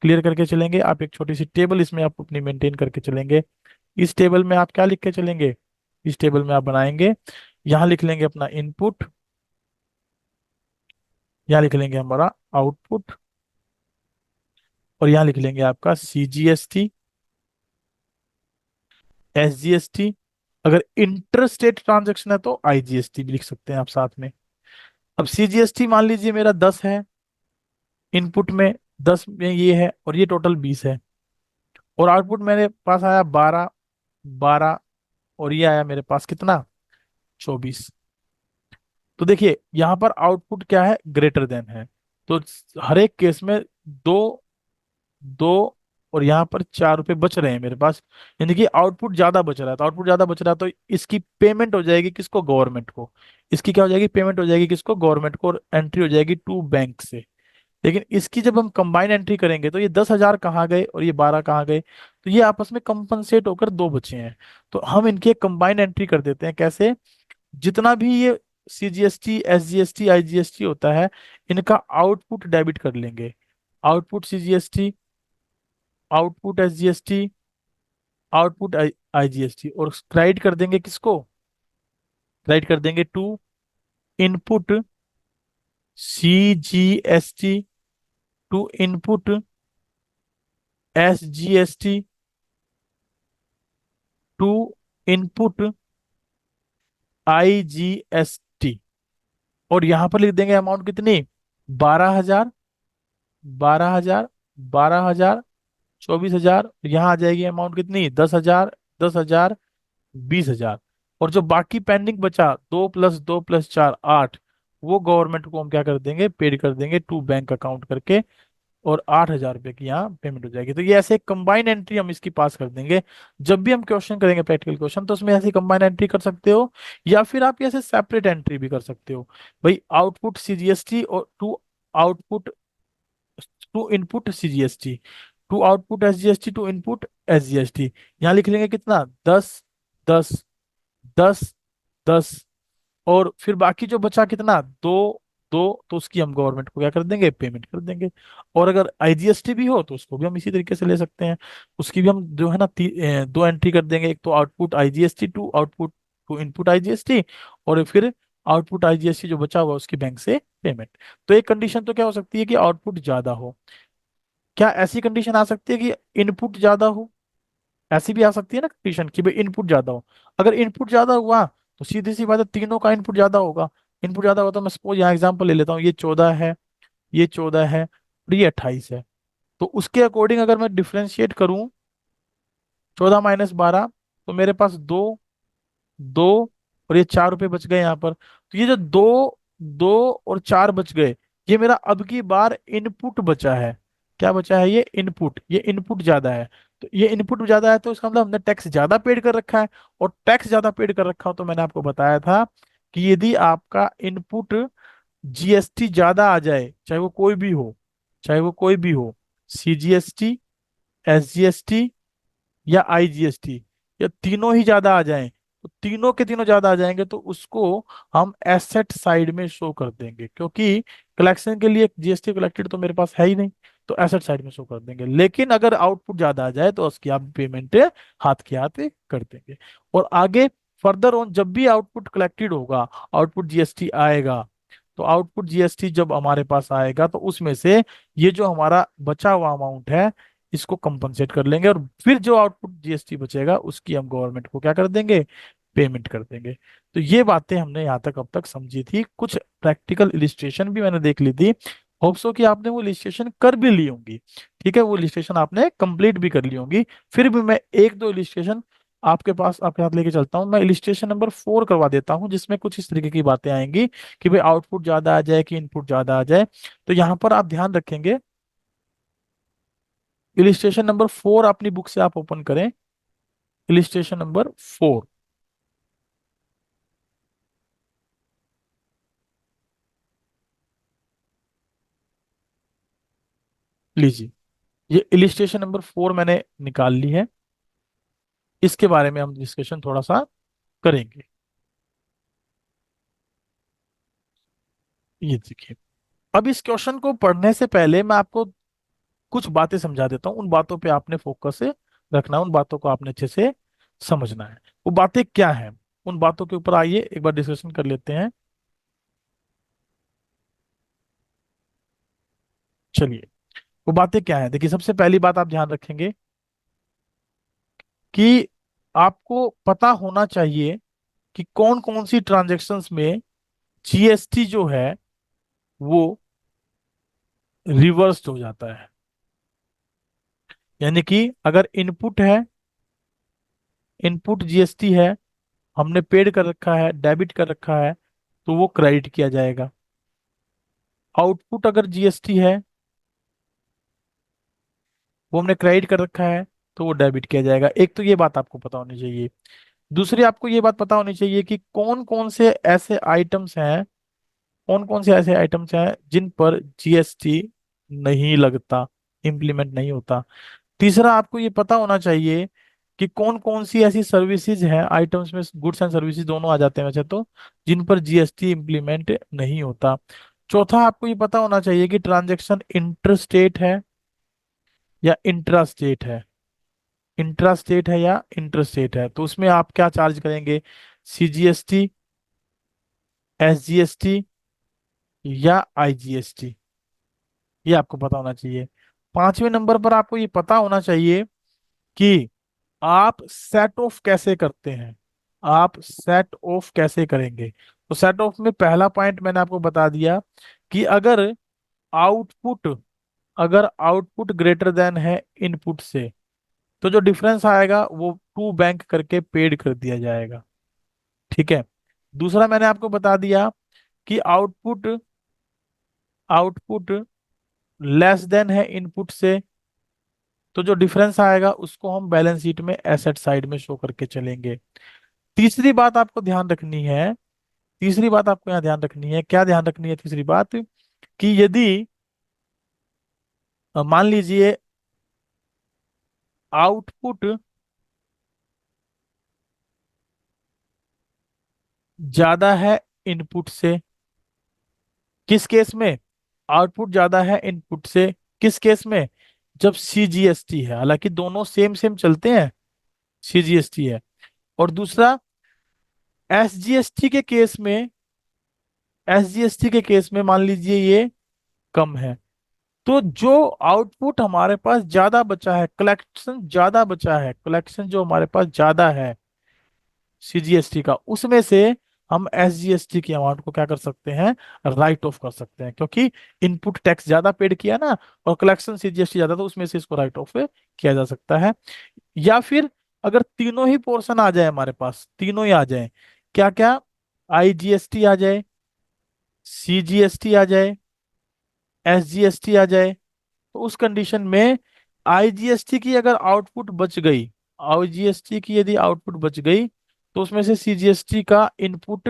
A: क्लियर करके चलेंगे। आप एक छोटी सी टेबल इसमें आप अपनी मेंटेन करके चलेंगे। इस टेबल में आप क्या लिख के चलेंगे, इस टेबल में आप बनाएंगे, यहाँ लिख लेंगे अपना इनपुट, यहाँ लिख लेंगे हमारा आउटपुट, और यहाँ लिख लेंगे आपका सीजीएसटी एसजीएसटी। अगर इंटर स्टेट ट्रांजेक्शन है तो आईजीएसटी भी लिख सकते हैं आप साथ में। अब सीजीएसटी मान लीजिए मेरा 10 है, इनपुट में 10 में ये है और ये टोटल 20 है, और आउटपुट मेरे पास आया 12, 12, और ये आया मेरे पास कितना, 24। तो देखिए यहाँ पर आउटपुट क्या है, ग्रेटर देन है। तो हर एक केस में दो, 2 और यहाँ पर 4 रुपए बच रहे हैं मेरे पास, यानी कि आउटपुट ज्यादा बच रहा है। तो आउटपुट ज्यादा बच रहा है तो इसकी पेमेंट हो जाएगी किसको, गवर्नमेंट को। इसकी क्या हो जाएगी, पेमेंट हो जाएगी किसको, गवर्नमेंट को, और एंट्री हो जाएगी टू बैंक से। लेकिन इसकी जब हम कंबाइन एंट्री करेंगे तो ये 10,000 कहाँ गए और ये 12 कहाँ गए, तो ये आपस में कंपनसेट होकर दो बचे हैं। तो हम इनकी कंबाइन एंट्री कर देते हैं, कैसे, जितना भी ये सीजीएसटी एसजीएसटी आईजीएसटी होता है इनका आउटपुट डेबिट कर लेंगे, output CGST, output SGST, output IGST, और क्रेडिट कर देंगे किसको, क्रेडिट कर देंगे to input CGST, to input SGST, to input IGST. और यहां पर लिख देंगे अमाउंट कितनी, 12,000, 12,000, 12,000, 24,000। यहाँ आ जाएगी अमाउंट कितनी, 10,000, 10,000, 20,000। और जो बाकी पेंडिंग बचा 2 + 2 + 4 8, वो गवर्नमेंट को हम क्या कर देंगे, पेड कर देंगे टू बैंक अकाउंट करके, और 8,000 रुपए की यहाँ पेमेंट हो जाएगी। तो ये ऐसे कंबाइन एंट्री हम इसकी पास कर देंगे। जब भी हम क्वेश्चन करेंगे प्रैक्टिकल क्वेश्चन तो उसमें ऐसी कंबाइन एंट्री कर सकते हो, या फिर आप ऐसे सेपरेट एंट्री भी कर सकते हो। भाई आउटपुट सीजीएसटी और output to input CGST, to output SGST, to input SGST. यहाँ लिख लेंगे कितना, 10, 10, 10, 10, और फिर बाकी जो बचा कितना, 2, 2, तो उसकी हम गवर्नमेंट को क्या कर देंगे, पेमेंट कर देंगे। और अगर आईजीएसटी भी हो तो उसको भी हम इसी तरीके से ले सकते हैं, उसकी भी हम जो है ना 2 एंट्री कर देंगे, एक तो output IGST to output to input IGST, और फिर आउटपुट आईजीएसटी जो बचा हुआ उसकी बैंक से पेमेंट। तो एक कंडीशन तो क्या हो सकती है कि आउटपुट ज्यादा हो, क्या ऐसी कंडीशन आ सकती है कि इनपुट ज्यादा हो, ऐसी भी आ सकती है ना कंडीशन कि भाई इनपुट ज्यादा हो। अगर इनपुट ज्यादा हुआ तो सीधी सी बात है तीनों का इनपुट ज्यादा होगा। इनपुट ज्यादा होगा तो मैं सपोज यहाँ एग्जांपल ले लेता हूँ, ये 14 है, ये 14 है, और ये 28 है। तो उसके अकॉर्डिंग अगर मैं डिफ्रेंशिएट करूं, 14 - 12, तो मेरे पास 2, 2, और ये 4 रुपए बच गए यहाँ पर। तो ये जो 2, 2 और 4 बच गए, ये मेरा अब की बार इनपुट बचा है। क्या बचा है, ये इनपुट, ये इनपुट ज्यादा है। तो ये इनपुट ज्यादा है तो इसका मतलब हमने टैक्स ज्यादा पेड कर रखा है, और टैक्स ज्यादा पेड कर रखा हो तो मैंने आपको बताया था कि यदि आपका इनपुट जीएसटी ज्यादा आ जाए, चाहे वो कोई भी हो, चाहे वो कोई भी हो, CGST, SGST या IGST, या तीनों ही ज्यादा आ जाएं, तो तीनों के तीनों ज्यादा आ जाएंगे तो उसको हम एसेट साइड में शो कर देंगे, क्योंकि कलेक्शन के लिए GST कलेक्टेड तो मेरे पास है ही नहीं, तो एसेट साइड में शो कर देंगे। लेकिन अगर आउटपुट ज्यादा आ जाए तो उसकी आप पेमेंट हाथ के हाथ कर देंगे। और आगे फर्दर ऑन जब भी आउटपुट कलेक्टेड होगा, आउटपुट GST आएगा, तो आउटपुट GST जब हमारे पास आएगा तो उसमें से ये जो हमारा बचा हुआ अमाउंट है इसको कंपनसेट कर लेंगे, और फिर जो आउटपुट GST बचेगा उसकी हम गवर्नमेंट को क्या कर देंगे, पेमेंट कर देंगे। तो ये बातें हमने यहाँ तक अब तक समझी थी, कुछ प्रैक्टिकल इलिस्ट्रेशन भी मैंने देख ली थी। होप सो कि आपने वो इलिस्ट्रेशन कर भी ली होंगी। ठीक है, वो इलिस्ट्रेशन आपने कंप्लीट भी कर ली होंगी। फिर भी मैं एक दो इलिस्ट्रेशन आपके पास आपके साथ लेके चलता हूँ। मैं इलिस्ट्रेशन नंबर 4 करवा देता हूँ, जिसमें कुछ इस तरीके की बातें आएंगी कि भाई आउटपुट ज्यादा आ जाए कि इनपुट ज्यादा आ जाए। तो यहाँ पर आप ध्यान रखेंगे, इलिस्ट्रेशन नंबर 4 अपनी बुक से आप ओपन करें। इलिस्ट्रेशन नंबर 4 लीजिए। ये इलिस्ट्रेशन नंबर 4 मैंने निकाल ली है, इसके बारे में हम डिस्कशन थोड़ा सा करेंगे। ये देखिए, अब इस क्वेश्चन को पढ़ने से पहले मैं आपको कुछ बातें समझा देता हूँ, उन बातों पे आपने फोकस से रखना है, उन बातों को आपने अच्छे से समझना है। वो बातें क्या हैं, उन बातों के ऊपर आइए एक बार डिस्कशन कर लेते हैं। चलिए, वो बातें क्या है, देखिए सबसे पहली बात आप ध्यान रखेंगे कि आपको पता होना चाहिए कि कौन कौन सी ट्रांजैक्शंस में GST जो है वो रिवर्स्ड हो जाता है। यानी कि अगर इनपुट है, इनपुट GST है, हमने पेड कर रखा है, डेबिट कर रखा है, तो वो क्रेडिट किया जाएगा। आउटपुट अगर GST है, वो हमने क्रेडिट कर रखा है, तो वो डेबिट किया जाएगा। एक तो ये बात आपको पता होनी चाहिए। दूसरी आपको ये बात पता होनी चाहिए कि कौन कौन से ऐसे आइटम्स हैं, कौन कौन से ऐसे आइटम्स हैं जिन पर GST नहीं लगता, इम्प्लीमेंट नहीं होता। तीसरा आपको ये पता होना चाहिए कि कौन कौन सी ऐसी सर्विसेज हैं, आइटम्स में गुड्स एंड सर्विसेज दोनों आ जाते हैं वैसे तो, जिन पर GST इम्प्लीमेंट नहीं होता। चौथा आपको ये पता होना चाहिए कि ट्रांजैक्शन इंटर स्टेट है या इंट्रा स्टेट है, इंट्रा स्टेट है या इंटर स्टेट है, तो उसमें आप क्या चार्ज करेंगे, CGST, SGST या IGST, ये आपको पता होना चाहिए। पांचवें नंबर पर आपको ये पता होना चाहिए कि आप सेट ऑफ कैसे करते हैं, आप सेट ऑफ कैसे करेंगे। तो सेट ऑफ में पहला पॉइंट मैंने आपको बता दिया कि आउटपुट अगर आउटपुट ग्रेटर देन है इनपुट से, तो जो डिफरेंस आएगा वो टू बैंक करके पेड कर दिया जाएगा। ठीक है। दूसरा मैंने आपको बता दिया कि आउटपुट आउटपुट लेस देन है इनपुट से, तो जो डिफरेंस आएगा उसको हम बैलेंस शीट में एसेट साइड में शो करके चलेंगे। तीसरी बात आपको ध्यान रखनी है, तीसरी बात आपको यहाँ ध्यान रखनी है, क्या ध्यान रखनी है तीसरी बात, कि यदि मान लीजिए आउटपुट ज्यादा है इनपुट से, किस केस में, आउटपुट ज्यादा है इनपुट से, किस केस में, जब CGST है, हालांकि दोनों सेम सेम चलते हैं, CGST है। और दूसरा SGST के केस में, SGST के केस में मान लीजिए ये कम है। तो जो आउटपुट हमारे पास ज्यादा बचा है, कलेक्शन ज्यादा बचा है, कलेक्शन जो हमारे पास ज्यादा है CGST का, उसमें से हम SGST की अमाउंट को क्या कर सकते हैं, राइट ऑफ कर सकते हैं, क्योंकि इनपुट टैक्स ज्यादा पेड किया ना, और कलेक्शन CGST ज्यादा, तो उसमें से इसको राइट ऑफ किया जा सकता है। या फिर अगर तीनों ही पोर्शन आ जाए हमारे पास, तीनों ही आ जाए, क्या क्या, IGST आ जाए, CGST आ जाए, SGST आ जाए, तो उस कंडीशन में IGST की अगर आउटपुट बच गई, IGST की यदि आउटपुट बच गई, तो उसमें से CGST का इनपुट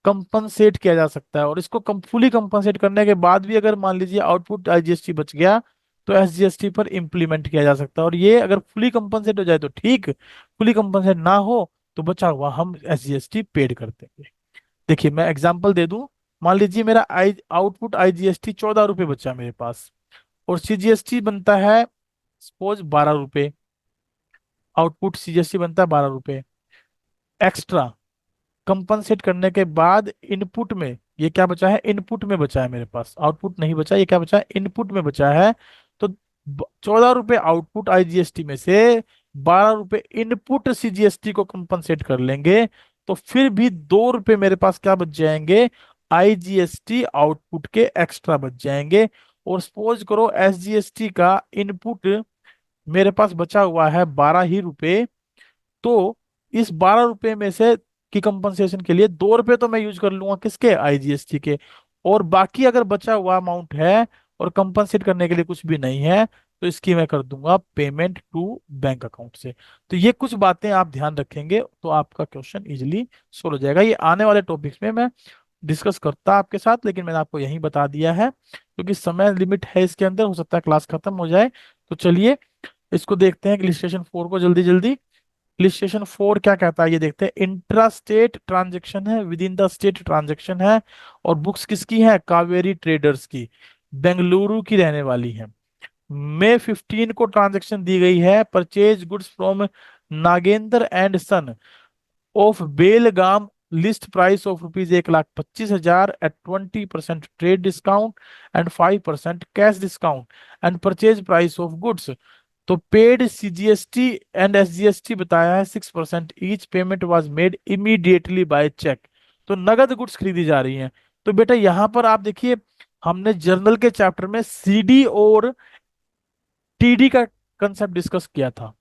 A: कंपनसेट किया जा सकता है। और इसको फुली कंपनसेट करने के बाद भी अगर मान लीजिए आउटपुट आईजीएसटी बच गया तो एसजीएसटी पर इम्प्लीमेंट किया जा सकता है। और ये अगर फुली कंपनसेट हो जाए तो ठीक, फुली कंपनसेट ना हो तो बचा हुआ हम एसजीएसटी पेड कर देंगे। देखिए मैं एग्जांपल दे दूं, मान लीजिए मेरा आई आउटपुट आईजीएसटी 14 रुपये बचा मेरे पास, और सीजीएसटी बनता है सपोज 12 रुपये, आउटपुट सीजीएसटी बनता है 12 रुपये एक्स्ट्रा। कंपनसेट करने के बाद इनपुट में ये क्या बचा है, इनपुट में बचा है मेरे पास, आउटपुट नहीं बचा, ये क्या बचा है, इनपुट में बचा है। तो 14 रुपये आउटपुट आईजीएसटी में से 12 रुपये इनपुट सीजीएसटी को कंपनसेट कर लेंगे, तो फिर भी 2 रुपये मेरे पास क्या बच जाएंगे, आईजीएसटी आउटपुट के एक्स्ट्रा बच जाएंगे। और सपोज करो एसजीएसटी का इनपुट मेरे पास बचा हुआ है 12 ही रुपये, तो इस 12 रुपये में से की कंपनसेशन के लिए 2 रुपये तो मैं यूज कर लूंगा किसके, आईजीएसटी के। और बाकी अगर बचा हुआ अमाउंट है और कंपनसेट करने के लिए कुछ भी नहीं है, तो इसकी मैं कर दूंगा पेमेंट टू बैंक अकाउंट से। तो ये कुछ बातें आप ध्यान रखेंगे तो आपका क्वेश्चन इजिली सोल्व हो जाएगा। ये आने वाले टॉपिक्स में मैं डिस्कस करता आपके साथ, लेकिन मैंने आपको यही बता दिया है क्योंकि समय लिमिट है इसके अंदर, हो सकता है क्लास खत्म हो जाए। तो चलिए इसको देखते हैं इलिस्ट्रेशन 4 को जल्दी जल्दी। इलिस्ट्रेशन 4 क्या कहता है ये देखते हैं। इंट्रा स्टेट ट्रांजेक्शन है, with in the state transaction है, और बुक्स किसकी है, कावेरी ट्रेडर्स की, बेंगलुरु की रहने वाली है। मई 15 को ट्रांजेक्शन दी गई है, purchase goods from Nagendra and son of Belgaum, list price of ₹1,25,000 at 20% trade discount and 5% cash discount, and purchase price of goods. तो पेड सीजीएसटी एंड एसजीएसटी बताया है 6% each, payment was made immediately by cheque. तो नगद goods खरीदी जा रही हैं। तो बेटा यहां पर आप देखिए, हमने जर्नल के चैप्टर में सीडी और टीडी का कंसेप्ट डिस्कस किया था,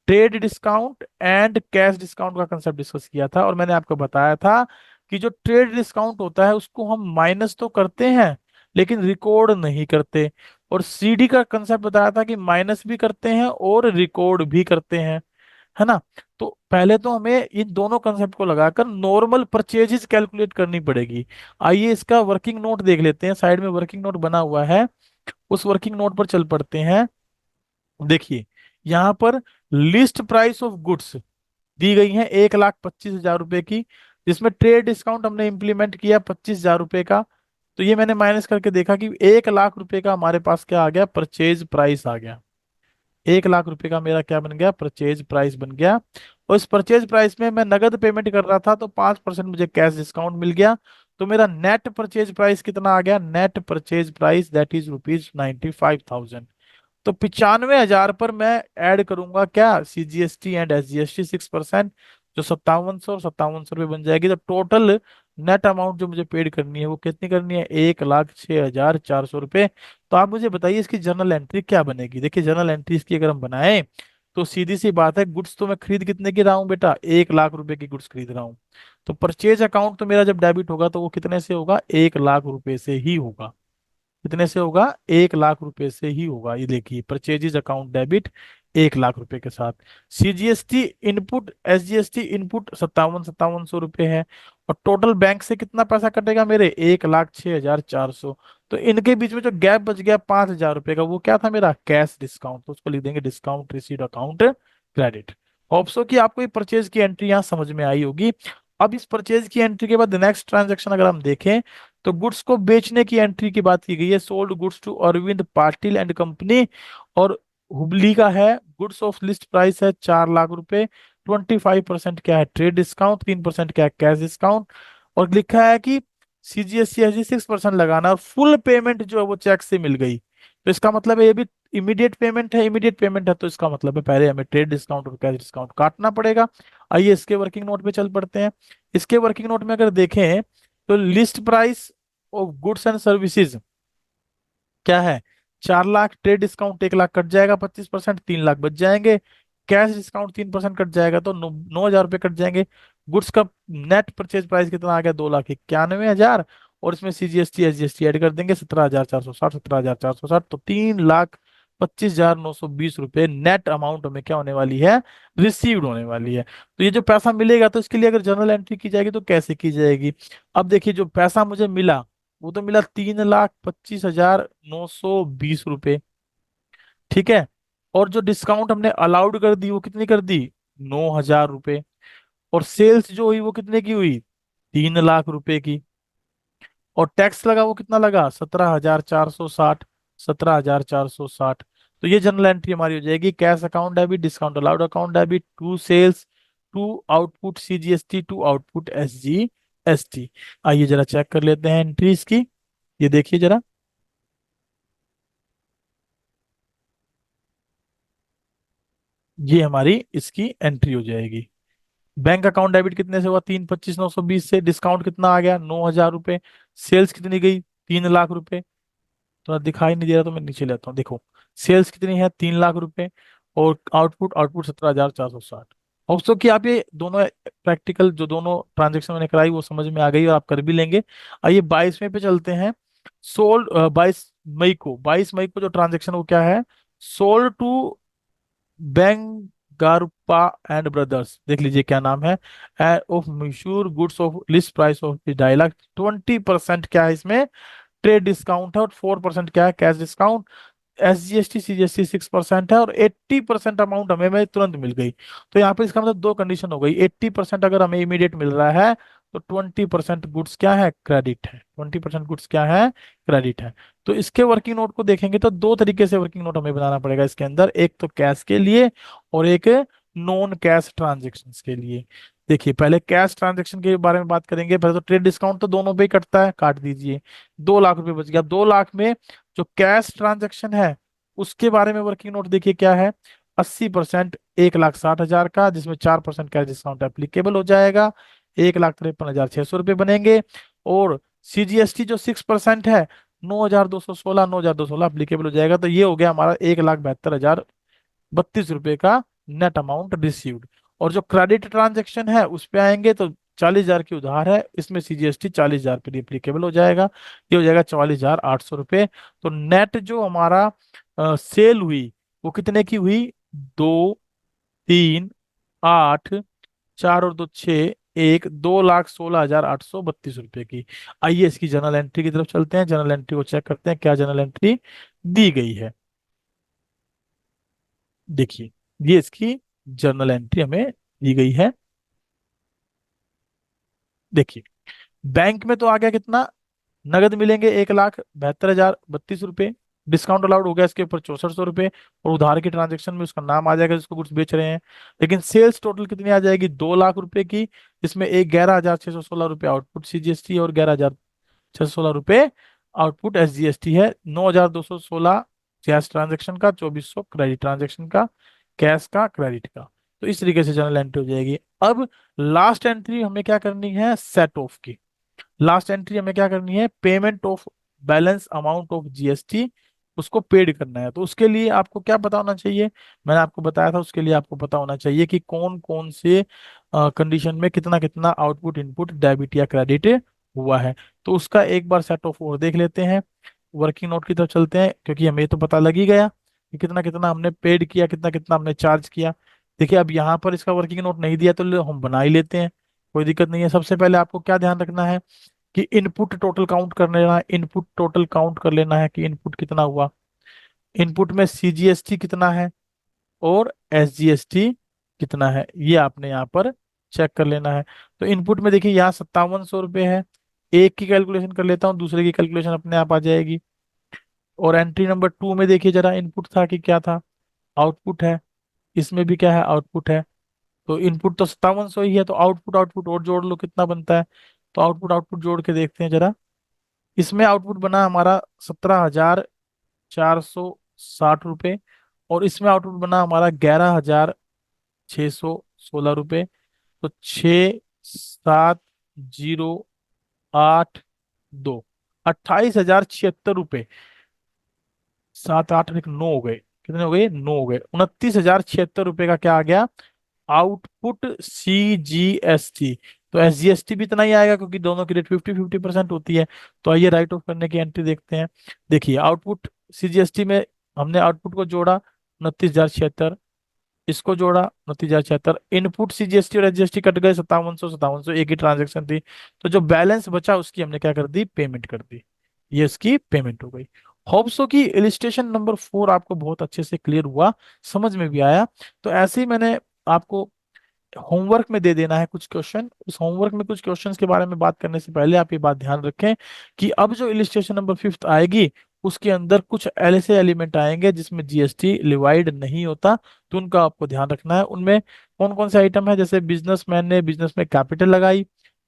A: trade discount and cash discount का कंसेप्ट डिस्कस किया था। और मैंने आपको बताया था कि जो ट्रेड डिस्काउंट होता है उसको हम माइनस तो करते हैं लेकिन रिकॉर्ड नहीं करते। और सीडी का कंसेप्ट बताया था कि माइनस भी करते हैं और रिकॉर्ड भी करते हैं, है ना। तो पहले तो हमें इन दोनों कंसेप्ट को लगाकर नॉर्मल परचेजेस कैलकुलेट करनी पड़ेगी। आइए इसका वर्किंग नोट देख लेते हैं, साइड में वर्किंग नोट बना हुआ है, उस वर्किंग नोट पर चल पड़ते हैं। देखिए यहाँ पर लिस्ट प्राइस ऑफ गुड्स दी गई है 1,25,000 रुपए की, जिसमें ट्रेड डिस्काउंट हमने इंप्लीमेंट किया 25,000 रुपए का। तो ये मैंने माइनस करके देखा कि 1,00,000 रुपए का हमारे पास क्या आ गया, परचेज प्राइस आ गया। 1,00,000 रुपए का मेरा क्या बन गया, परचेज प्राइस बन गया। और इस परचेज प्राइस में मैं नगद पेमेंट कर रहा था तो 5% मुझे कैश डिस्काउंट मिल गया। तो मेरा नेट परचेज प्राइस कितना आ गया, net purchase price that is ₹95,000। तो 95,000 पर मैं ऐड करूंगा क्या, सीजीएसटी एंड एसजीएसटी 6%, जो 5700 रुपये बन जाएगी। तो टोटल नेट अमाउंट जो मुझे पेड करनी है वो कितनी करनी है, 1,06,400 रुपये। तो आप मुझे बताइए इसकी जर्नल एंट्री क्या बनेगी। देखिए जर्नल एंट्री इसकी अगर हम बनाए तो सीधी सी बात है, गुड्स तो मैं खरीद कितने की रहा हूँ बेटा, 1,00,000 रुपए की गुड्स खरीद रहा हूँ। तो परचेज अकाउंट तो मेरा जब डेबिट होगा तो वो कितने से होगा, 1,00,000 रुपए से ही होगा। कितने से होगा, 1,00,000 रुपए से ही होगा। ये देखिए परचेजेज अकाउंट डेबिट 1,00,000 रुपए के साथ। सीजीएसटी इनपुट एसजीएसटी इनपुट 57,700 रुपये है। और टोटल बैंक से कितना पैसा कटेगा मेरे, 1,06,400। तो इनके बीच में जो गैप बच गया 5,000 रुपये का, वो क्या था मेरा, कैश डिस्काउंट। तो उसको लिख देंगे discount recede account credit. Hope so कि आपको ये परचेज की एंट्री यहाँ समझ में आई होगी। अब इस परचेज की एंट्री के बाद नेक्स्ट ट्रांजेक्शन अगर हम देखें तो गुड्स को बेचने की एंट्री की बात की गई है, sold goods to Arvind Patil and company, और हुबली का है। गुड्स ऑफ लिस्ट प्राइस है 4,00,000 रुपए, 25% क्या है ट्रेड डिस्काउंट, 3% क्या है कैश डिस्काउंट। और लिखा है कि सीजीएसटी 6% लगाना, और फुल पेमेंट जो है वो चेक से मिल गई। तो इसका मतलब है ये भी इमीडिएट पेमेंट है, इमीडिएट पेमेंट है तो इसका मतलब है पहले हमें ट्रेड डिस्काउंट और कैश डिस्काउंट काटना पड़ेगा। आइए इसके वर्किंग नोट पे चल पड़ते हैं। इसके वर्किंग नोट में अगर देखें तो list price of goods and services क्या है, 4,00,000, ट्रेड डिस्काउंट 1,00,000 कट जाएगा, 25% 3,00,000 बच जाएंगे, कैश डिस्काउंट 3% कट जाएगा तो 9,000 रुपये कट जाएंगे। गुड्स का नेट परचेज प्राइस कितना आ गया, 2,91,000। और इसमें सीजीएसटी एसजीएसटी ऐड कर देंगे 17,460, 17,460, तो 3,00,000 25,920 रुपये नेट अमाउंट हमें क्या होने वाली है, रिसीव्ड होने वाली है। तो ये जो पैसा मिलेगा तो इसके लिए अगर जर्नल एंट्री की जाएगी तो कैसे की जाएगी। अब देखिए जो पैसा मुझे मिला वो तो मिला 3,25,920 रुपये, ठीक है। और जो डिस्काउंट हमने अलाउड कर दी वो कितनी कर दी, 9,000 रुपये। और सेल्स जो हुई वो कितने की हुई, 3 लाख रुपए की। और टैक्स लगा वो कितना लगा, 17,460, 17,460। तो ये जनरल एंट्री हमारी हो जाएगी, cash account debit, discount allowed account debit, to sales, to output CGST, to output SGST. आइए जरा चेक कर लेते हैं एंट्रीज की। ये देखिए जरा, ये हमारी इसकी एंट्री हो जाएगी। बैंक अकाउंट डेबिट कितने से हुआ, 3,25,920 से। डिस्काउंट कितना आ गया, 9,000 रुपये। सेल्स कितनी गई, 3 लाख रुपए। तो दिखाई नहीं दे रहा तो मैं नीचे लेता हूँ, देखो सेल्स कितनी है, 3 लाख रुपए। और आउटपुट आउटपुट 17,460। होप्स कि आप ये दोनों प्रैक्टिकल जो दोनों ट्रांजेक्शन मैंने कराई वो समझ में आ गई और आप कर भी लेंगे। आइए 22वें पे चलते हैं। सोल्ड 22 मई को जो ट्रांजेक्शन वो क्या है, सोल्ड टू बेंगारुप्पा एंड ब्रदर्स, देख लीजिए क्या नाम है, ऑफ मशहूर goods of list price of 2.5 lakh. 20% क्या है इसमें, ट्रेड डिस्काउंट है, और 4% क्या है, कैश डिस्काउंट। एसजीएसटी सीजीएसटी 6% है, और 80% अमाउंट हमें तुरंत मिल गई। तो यहाँ पे इसका मतलब दो कंडीशन हो गई, 80% अगर हमें इमीडिएट मिल रहा है तो 20% गुड्स क्या है, क्रेडिट है। 20% गुड्स क्या है, क्रेडिट है। तो इसके वर्किंग नोट को देखेंगे तो दो तरीके से वर्किंग नोट हमें बनाना पड़ेगा इसके अंदर, एक तो कैश के लिए और एक नॉन कैश ट्रांजेक्शन के लिए। देखिए पहले कैश ट्रांजेक्शन के बारे में बात करेंगे। पहले तो ट्रेड डिस्काउंट तो दोनों पे ही कटता है, काट दीजिए। 2 लाख रुपए बच गया। 2 लाख में जो कैश ट्रांजैक्शन है उसके बारे में वर्किंग नोट देखिए क्या है, 80% 1,60,000 का, जिसमें 4% कैश डिस्काउंट एप्लीकेबल हो जाएगा, 1,53,600 रुपये बनेंगे। और सीजीएसटी जो 6% है, 9,216, 9,216 एप्लीकेबल हो जाएगा। तो ये हो गया हमारा 1,72,032 रुपये का नेट अमाउंट रिसीव्ड। और जो क्रेडिट ट्रांजेक्शन है उस पे आएंगे तो 40,000 की उधार है, इसमें सीजीएसटी 40,000 पे एप्लीकेबल हो जाएगा, ये हो जाएगा 44,800 रुपये। तो नेट जो हमारा सेल हुई वो कितने की हुई, 2, 3, 8, 4 और 2, 6, 2,16,832 रुपये की। आइए इसकी जर्नल एंट्री की तरफ चलते हैं, जर्नल एंट्री को चेक करते हैं क्या जर्नल एंट्री दी गई है। देखिए ये इसकी जर्नल एंट्री हमें दी गई है। देखिए बैंक में तो आ गया कितना, नगद मिलेंगे 1,72,032 रुपये। डिस्काउंट अलाउड हो गया इसके ऊपर 6400 रुपये। और उधार की ट्रांजेक्शन में उसका नाम आ जाएगा जिसको गुड्स बेच रहे हैं। लेकिन सेल्स टोटल कितनी आ जाएगी, 2 लाख रुपए की। इसमें एक 11,616 रुपये आउटपुट सीजीएसटी और 11,616 रुपये आउटपुट एसजीएसटी है। 9,216 कैश ट्रांजेक्शन का, 2,400 क्रेडिट ट्रांजेक्शन का, कैश का क्रेडिट का। तो इस तरीके से जर्नल एंट्री हो जाएगी। अब लास्ट एंट्री हमें क्या करनी है, सेट ऑफ की। लास्ट एंट्री हमें क्या करनी है, payment of balance amount of GST, उसको पेड करना है। तो उसके लिए आपको क्या पता होना चाहिए, मैंने आपको बताया था उसके लिए आपको पता होना चाहिए कि कौन कौन से कंडीशन में कितना कितना आउटपुट इनपुट डेबिट या क्रेडिट हुआ है। तो उसका एक बार सेट ऑफ और देख लेते हैं। वर्किंग नोट की तरफ चलते हैं, क्योंकि हमें तो पता लग ही गया कि कितना कितना हमने पेड किया, कितना कितना हमने चार्ज किया। देखिए अब यहाँ पर इसका वर्किंग नोट नहीं दिया तो हम बना ही लेते हैं, कोई दिक्कत नहीं है। सबसे पहले आपको क्या ध्यान रखना है कि इनपुट टोटल काउंट कर लेना है, इनपुट टोटल काउंट कर लेना है कि इनपुट कितना हुआ। इनपुट में सीजीएसटी कितना है और एसजीएसटी कितना है, ये आपने यहाँ पर चेक कर लेना है। तो इनपुट में देखिए यहाँ 5,700 रुपये है। एक की कैलकुलेशन कर लेता हूँ, दूसरे की कैलकुलेशन अपने आप आ जाएगी। और एंट्री नंबर 2 में देखिए जरा, इनपुट था कि क्या था, आउटपुट है। इसमें भी क्या है, आउटपुट है। तो इनपुट तो 5,700 ही है, तो आउटपुट आउटपुट और जोड़ लो कितना बनता है। तो आउटपुट आउटपुट जोड़ के देखते हैं जरा। इसमें आउटपुट बना हमारा 17,460 रुपये। और इसमें आउटपुट बना हमारा 11,616 रुपये। तो 6,7,0,8,2, 28,076 रुपये। 7, 8 और 1, 9 हो गए, कितने हो गए, 9 हो गए। 29,076 रुपये का क्या आ गया, आउटपुट सीजीएसटी। तो एसजीएसटी भी इतना ही आएगा क्योंकि दोनों की रेट 50-50% होती है। तो आइए राइट ऑफ करने की एंट्री देखते हैं। देखिए आउटपुट सीजीएसटी में हमने आउटपुट को जोड़ा 29,076, इसको जोड़ा 29,076, इनपुट सीजीएसटी और एसजीएसटी कट गए 5700, एक ही ट्रांजेक्शन थी। तो जो बैलेंस बचा उसकी हमने क्या कर दी, पेमेंट कर दी। ये इसकी पेमेंट हो गई। होप सो कि इलिस्ट्रेशन नंबर 4 आपको बहुत अच्छे से क्लियर हुआ, समझ में भी आया। तो ऐसे ही मैंने आपको होमवर्क में दे देना है कुछ क्वेश्चन। उस होमवर्क में कुछ क्वेश्चंस के बारे में बात करने से पहले आप ये बात ध्यान रखें कि अब जो इलिस्ट्रेशन नंबर 5 आएगी उसके अंदर कुछ ऐसे एलिमेंट आएंगे जिसमें जीएसटी डिवाइड नहीं होता, तो उनका आपको ध्यान रखना है। उनमें कौन कौन से आइटम है, जैसे बिजनेसमैन ने बिजनेस में कैपिटल लगाई,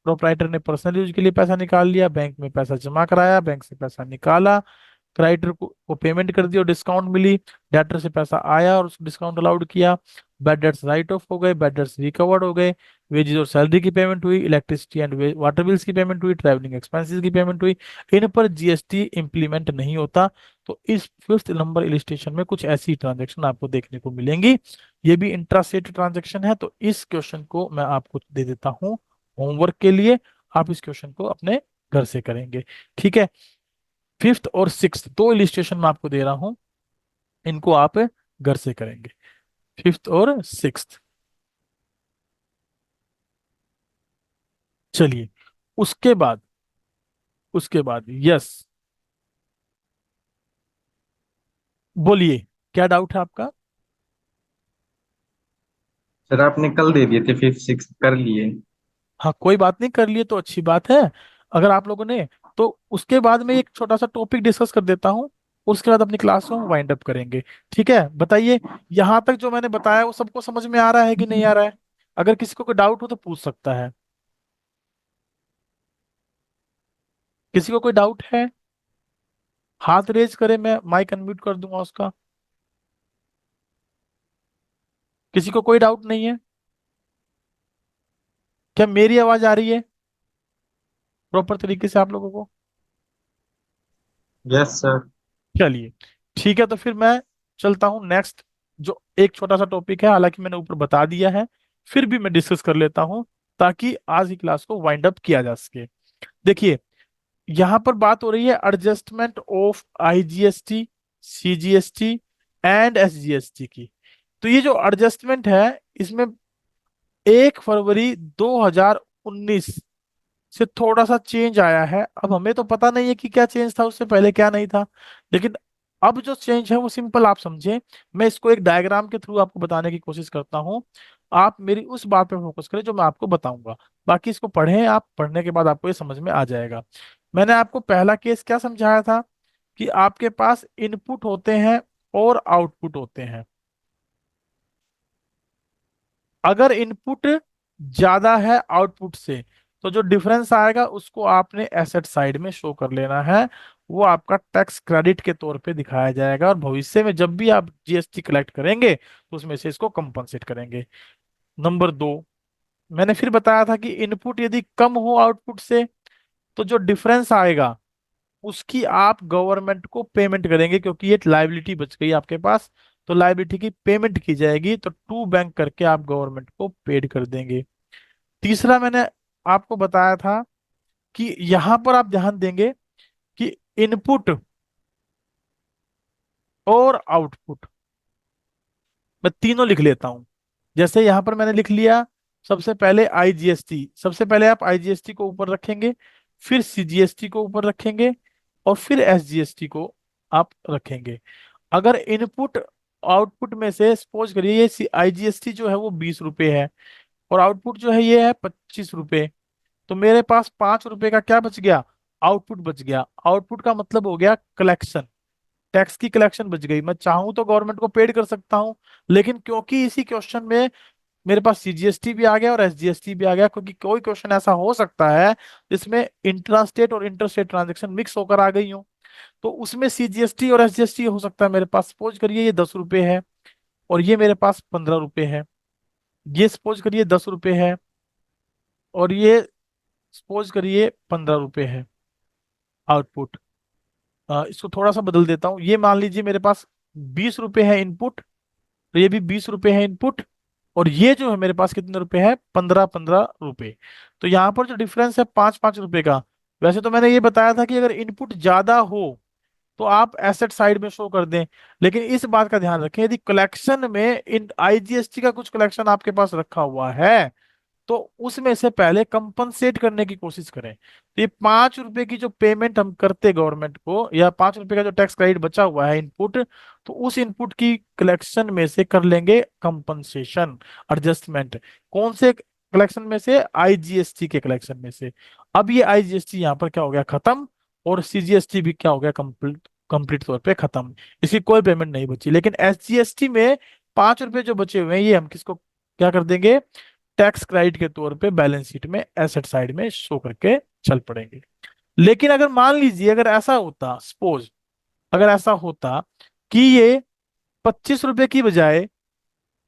A: प्रोप्राइटर ने पर्सनल यूज के लिए पैसा निकाल लिया, बैंक में पैसा जमा कराया, बैंक से पैसा निकाला, क्राइटर को पेमेंट कर दी और डिस्काउंट मिली, डेटर से पैसा आया और उसको डिस्काउंट अलाउड किया, बैड डेट्स राइट ऑफ हो गए, बैड डेट्स रिकवर्ड हो गए, वेजेस और सैलरी की पेमेंट हुई, इलेक्ट्रिसिटी एंड वाटर बिल्स की पेमेंट हुई, ट्रैवलिंग एक्सपेंसेस की पेमेंट हुई, इन पर जीएसटी इंप्लीमेंट नहीं होता। तो इस 5th नंबर इलिस्ट्रेशन में कुछ ऐसी ट्रांजेक्शन आपको देखने को मिलेंगी। ये भी इंट्रास्टेट ट्रांजेक्शन है। तो इस क्वेश्चन को मैं आपको दे देता हूँ होमवर्क के लिए, आप इस क्वेश्चन को अपने घर से करेंगे, ठीक है। 5th और 6th दो इलिस्ट्रेशन मैं आपको दे रहा हूं, इनको आप घर से करेंगे, 5th और 6th। चलिए, उसके बाद, यस, बोलिए, क्या डाउट है आपका।
B: सर आपने कल दे दिए थे, फिफ्थ सिक्स कर लिए।
A: हाँ कोई बात नहीं, कर लिए तो अच्छी बात है। अगर आप लोगों ने, तो उसके बाद में एक छोटा सा टॉपिक डिस्कस कर देता हूँ, उसके बाद अपनी क्लास को वाइंड अप करेंगे। ठीक है, बताइए, यहाँ तक जो मैंने बताया वो सबको समझ में आ रहा है कि नहीं आ रहा है। अगर किसी को कोई डाउट हो तो पूछ सकता है। किसी को कोई डाउट है, हाथ रेज करे, मैं माइक अनम्यूट कर दूंगा उसका। किसी को कोई डाउट नहीं है, क्या मेरी आवाज आ रही है प्रॉपर तरीके से आप लोगों को।
B: Yes sir.
A: चलिए, ठीक है, तो फिर मैं चलता हूँ नेक्स्ट, जो एक छोटा सा टॉपिक है, हालांकि मैंने ऊपर बता दिया है, फिर भी मैं डिस्कस कर लेता हूँ ताकि आज की क्लास को वाइंड अप किया जा सके। देखिए, यहां पर बात हो रही है adjustment of IGST, CGST and SGST की। तो ये जो एडजस्टमेंट है, इसमें 1 फरवरी 2019 से थोड़ा सा चेंज आया है। अब हमें तो पता नहीं है कि क्या चेंज था, उससे पहले क्या नहीं था, लेकिन अब जो चेंज है वो सिंपल आप समझें। मैं इसको एक डायग्राम के थ्रू आपको बताने की कोशिश करता हूँ, आप मेरी उस बात पे फोकस करें जो मैं आपको बताऊंगा। बाकी इसको पढ़ें, आप पढ़ने के बाद आपको ये समझ में आ जाएगा। मैंने आपको पहला केस क्या समझाया था कि आपके पास इनपुट होते हैं और आउटपुट होते हैं। अगर इनपुट ज्यादा है आउटपुट से, तो जो डिफरेंस आएगा उसको आपने एसेट साइड में शो कर लेना है। वो आपका टैक्स क्रेडिट के तौर पे दिखाया जाएगा और भविष्य में जब भी आप जीएसटी कलेक्ट करेंगे तो उसमें से इसको कंपनसेट करेंगे। नंबर 2, मैंने फिर बताया था कि इनपुट यदि कम हो आउटपुट से, तो जो डिफरेंस आएगा उसकी आप गवर्नमेंट को पेमेंट करेंगे, क्योंकि ये लाइबिलिटी बच गई आपके पास, तो लाइबिलिटी की पेमेंट की जाएगी, तो टू बैंक करके आप गवर्नमेंट को पेड कर देंगे। तीसरा, मैंने आपको बताया था कि यहां पर आप ध्यान देंगे कि इनपुट और आउटपुट, मैं तीनों लिख लेता हूं। जैसे यहां पर मैंने लिख लिया, सबसे पहले आईजीएसटी, सबसे पहले आप आईजीएसटी को ऊपर रखेंगे, फिर सीजीएसटी को ऊपर रखेंगे, और फिर एसजीएसटी को आप रखेंगे। अगर इनपुट आउटपुट में से सपोज करिए ये आईजीएसटी जो है वो 20 रुपए है और आउटपुट जो है ये है 25 रुपए, तो मेरे पास 5 रुपए का क्या बच गया, आउटपुट बच गया। आउटपुट का मतलब हो गया कलेक्शन, टैक्स की कलेक्शन बच गई। मैं चाहूं तो गवर्नमेंट को पेड कर सकता हूं, लेकिन क्योंकि इसी क्वेश्चन में मेरे पास सीजीएसटी भी आ गया और एसजीएसटी भी आ गया, क्योंकि कोई क्वेश्चन ऐसा हो सकता है जिसमें इंट्रास्टेट और इंटरस्टेट ट्रांजेक्शन मिक्स होकर आ गई हो, तो उसमें सीजीएसटी और एसजीएसटी हो सकता है मेरे पास। सपोज करिए ये 10 रुपए है और ये मेरे पास 15 रुपए है, ये सपोज करिए 10 रुपए है और ये सपोज करिए 15 रुपए है आउटपुट। इसको थोड़ा सा बदल देता हूँ, ये मान लीजिए मेरे पास 20 रुपए है इनपुट, तो ये भी 20 रुपए है इनपुट, और ये जो है मेरे पास कितने रुपए है, 15-15 रुपए। तो यहाँ पर जो डिफरेंस है 5-5 रुपए का। वैसे तो मैंने ये बताया था कि अगर इनपुट ज्यादा हो तो आप एसेट साइड में शो कर दें। लेकिन इस बात का ध्यान रखें, यदि कलेक्शन में इन आईजीएसटी का कुछ कलेक्शन आपके पास रखा हुआ है, तो उसमें से पहले कंपनसेट करने की कोशिश करें। तो ये 5 रुपए की जो पेमेंट हम करते गवर्नमेंट को, या 5 रुपए का जो टैक्स क्रेडिट बचा हुआ है इनपुट, तो उस इनपुट की कलेक्शन में से कर लेंगे कंपनसेशन, एडजस्टमेंट। कौन से कलेक्शन में से? आईजीएसटी के कलेक्शन में से। अब ये आईजीएसटी यहाँ पर क्या हो गया? खत्म। और सीजीएसटी भी क्या हो गया? कंप्लीट, कंप्लीट तौर पे खत्म। इसकी कोई पेमेंट नहीं बची। लेकिन एसजीएसटी में 5 रुपए जो बचे हुए हैं, ये हम किसको क्या कर देंगे? टैक्स क्रेडिट के तौर पे बैलेंस शीट में एसेट साइड में शो करके चल पड़ेंगे। लेकिन अगर मान लीजिए, अगर ऐसा होता, सपोज अगर ऐसा होता कि ये 25 रुपए की बजाय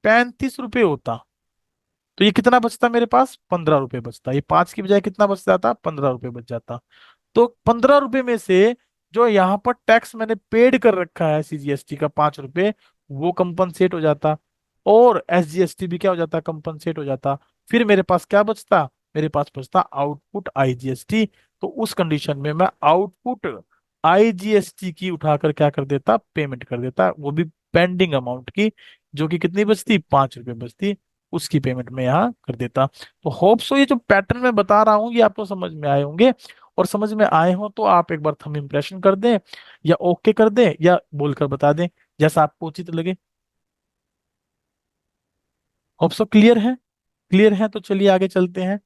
A: 35 रुपए होता, तो ये कितना बचता मेरे पास? 15 रुपए बचता। ये 5 की बजाय कितना बच जाता? 15 रुपए बच जाता। तो 15 रुपए में से जो यहाँ पर टैक्स मैंने पेड कर रखा है सीजीएसटी का 5 रुपए, वो कंपनसेट हो जाता। और एसजीएसटी भी क्या हो जाता? कंपनसेट हो जाता। फिर मेरे पास क्या बचता? मेरे पास बचता आउटपुट आईजीएसटी। तो उस कंडीशन में मैं आउटपुट आईजीएसटी की उठाकर क्या कर देता? पेमेंट कर देता, वो भी पेंडिंग अमाउंट की, जो कि कितनी बचती? 5 रुपए बचती। उसकी पेमेंट में यहाँ कर देता। तो होप सो ये जो पैटर्न मैं बता रहा हूँ ये आपको समझ में आए होंगे। और समझ में आए हो तो आप एक बार थंब इम्प्रेशन कर दें, या ओके कर दें, या बोलकर बता दें, जैसा आपको उचित लगे। होप सो क्लियर है। क्लियर है तो चलिए आगे चलते हैं।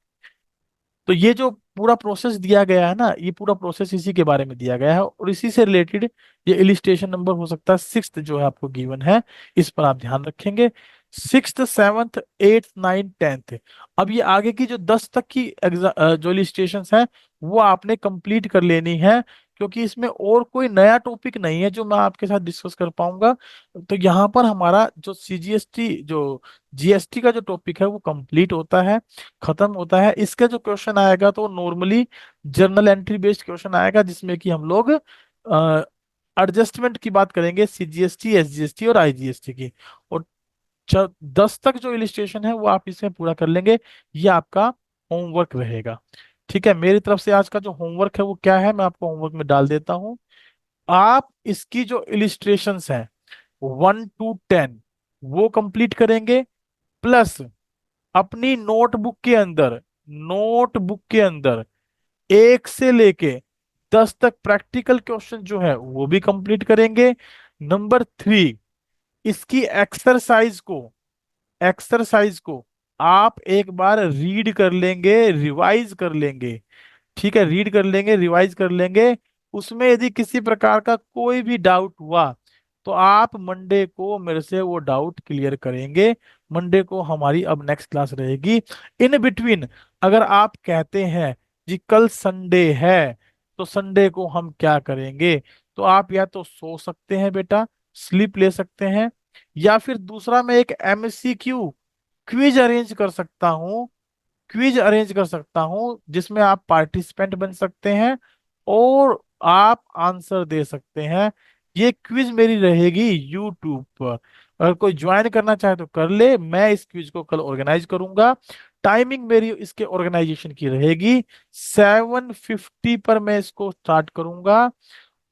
A: तो ये जो पूरा प्रोसेस दिया गया है ना, ये पूरा प्रोसेस इसी के बारे में दिया गया है, और इसी से रिलेटेड ये इलिस्ट्रेशन नंबर हो सकता है 6th जो है आपको गिवन है। इस पर आप ध्यान रखेंगे। 6th, 7th, 8th, 9th, 10th। अब ये आगे की जो 10 तक की जो इलिस्ट्रेशन है, वो आपने कंप्लीट कर लेनी है, क्योंकि इसमें और कोई नया टॉपिक नहीं है जो मैं आपके साथ डिस्कस कर पाऊंगा। तो यहाँ पर हमारा जो सीजीएसटी, जो जीएसटी का जो टॉपिक है, वो कंप्लीट होता है, खत्म होता है। इसका जो क्वेश्चन आएगा तो normally journal entry based question आएगा, जिसमें कि हम लोग एडजस्टमेंट की बात करेंगे, सीजीएसटी, एसजीएसटी और आईजीएसटी की। और 10 तक जो इलिस्ट्रेशन है वो आप इसमें पूरा कर लेंगे। ये आपका होमवर्क रहेगा। ठीक है, मेरी तरफ से आज का जो होमवर्क है वो क्या है, मैं आपको होमवर्क में डाल देता हूँ। आप इसकी जो इलिस्ट्रेशंस हैं 1 to 10 वो कंप्लीट करेंगे, प्लस अपनी नोटबुक के अंदर 1 से लेके 10 तक प्रैक्टिकल क्वेश्चन जो है वो भी कंप्लीट करेंगे। नंबर 3, इसकी एक्सरसाइज को आप एक बार रीड कर लेंगे, रिवाइज कर लेंगे। ठीक है, रीड कर लेंगे, रिवाइज कर लेंगे। उसमें यदि किसी प्रकार का कोई भी डाउट हुआ, तो आप मंडे को मेरे से वो डाउट क्लियर करेंगे। मंडे को हमारी अब नेक्स्ट क्लास रहेगी। इन बिटवीन अगर आप कहते हैं जी कल संडे है, तो संडे को हम क्या करेंगे, तो आप या तो सो सकते हैं बेटा, स्लीप ले सकते हैं, या फिर दूसरा मैं एक एमसीक्यू क्विज अरेंज कर सकता हूँ, जिसमें आप पार्टिसिपेंट बन सकते हैं और आप आंसर दे सकते हैं। ये क्विज मेरी रहेगी यूट्यूब पर। अगर कोई ज्वाइन करना चाहे तो कर ले, मैं इस क्विज को कल ऑर्गेनाइज करूंगा। टाइमिंग मेरी इसके ऑर्गेनाइजेशन की रहेगी 7:50 पर मैं इसको स्टार्ट करूंगा,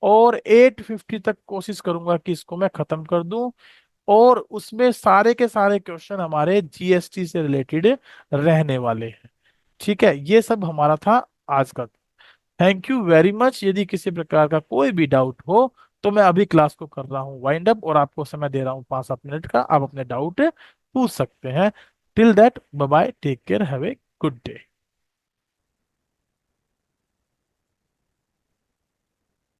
A: और 8:50 तक कोशिश करूंगा कि इसको मैं खत्म कर दूं। और उसमें सारे के सारे क्वेश्चन हमारे जीएसटी से रिलेटेड रहने वाले हैं। ठीक है, ये सब हमारा था आज का। Thank you very much. यदि किसी प्रकार का कोई भी डाउट हो, तो मैं अभी क्लास को कर रहा हूँ वाइंड अप, और आपको समय दे रहा हूँ 5-7 मिनट का, आप अपने डाउट पूछ सकते हैं। Till that, bye bye, take care, have a good day.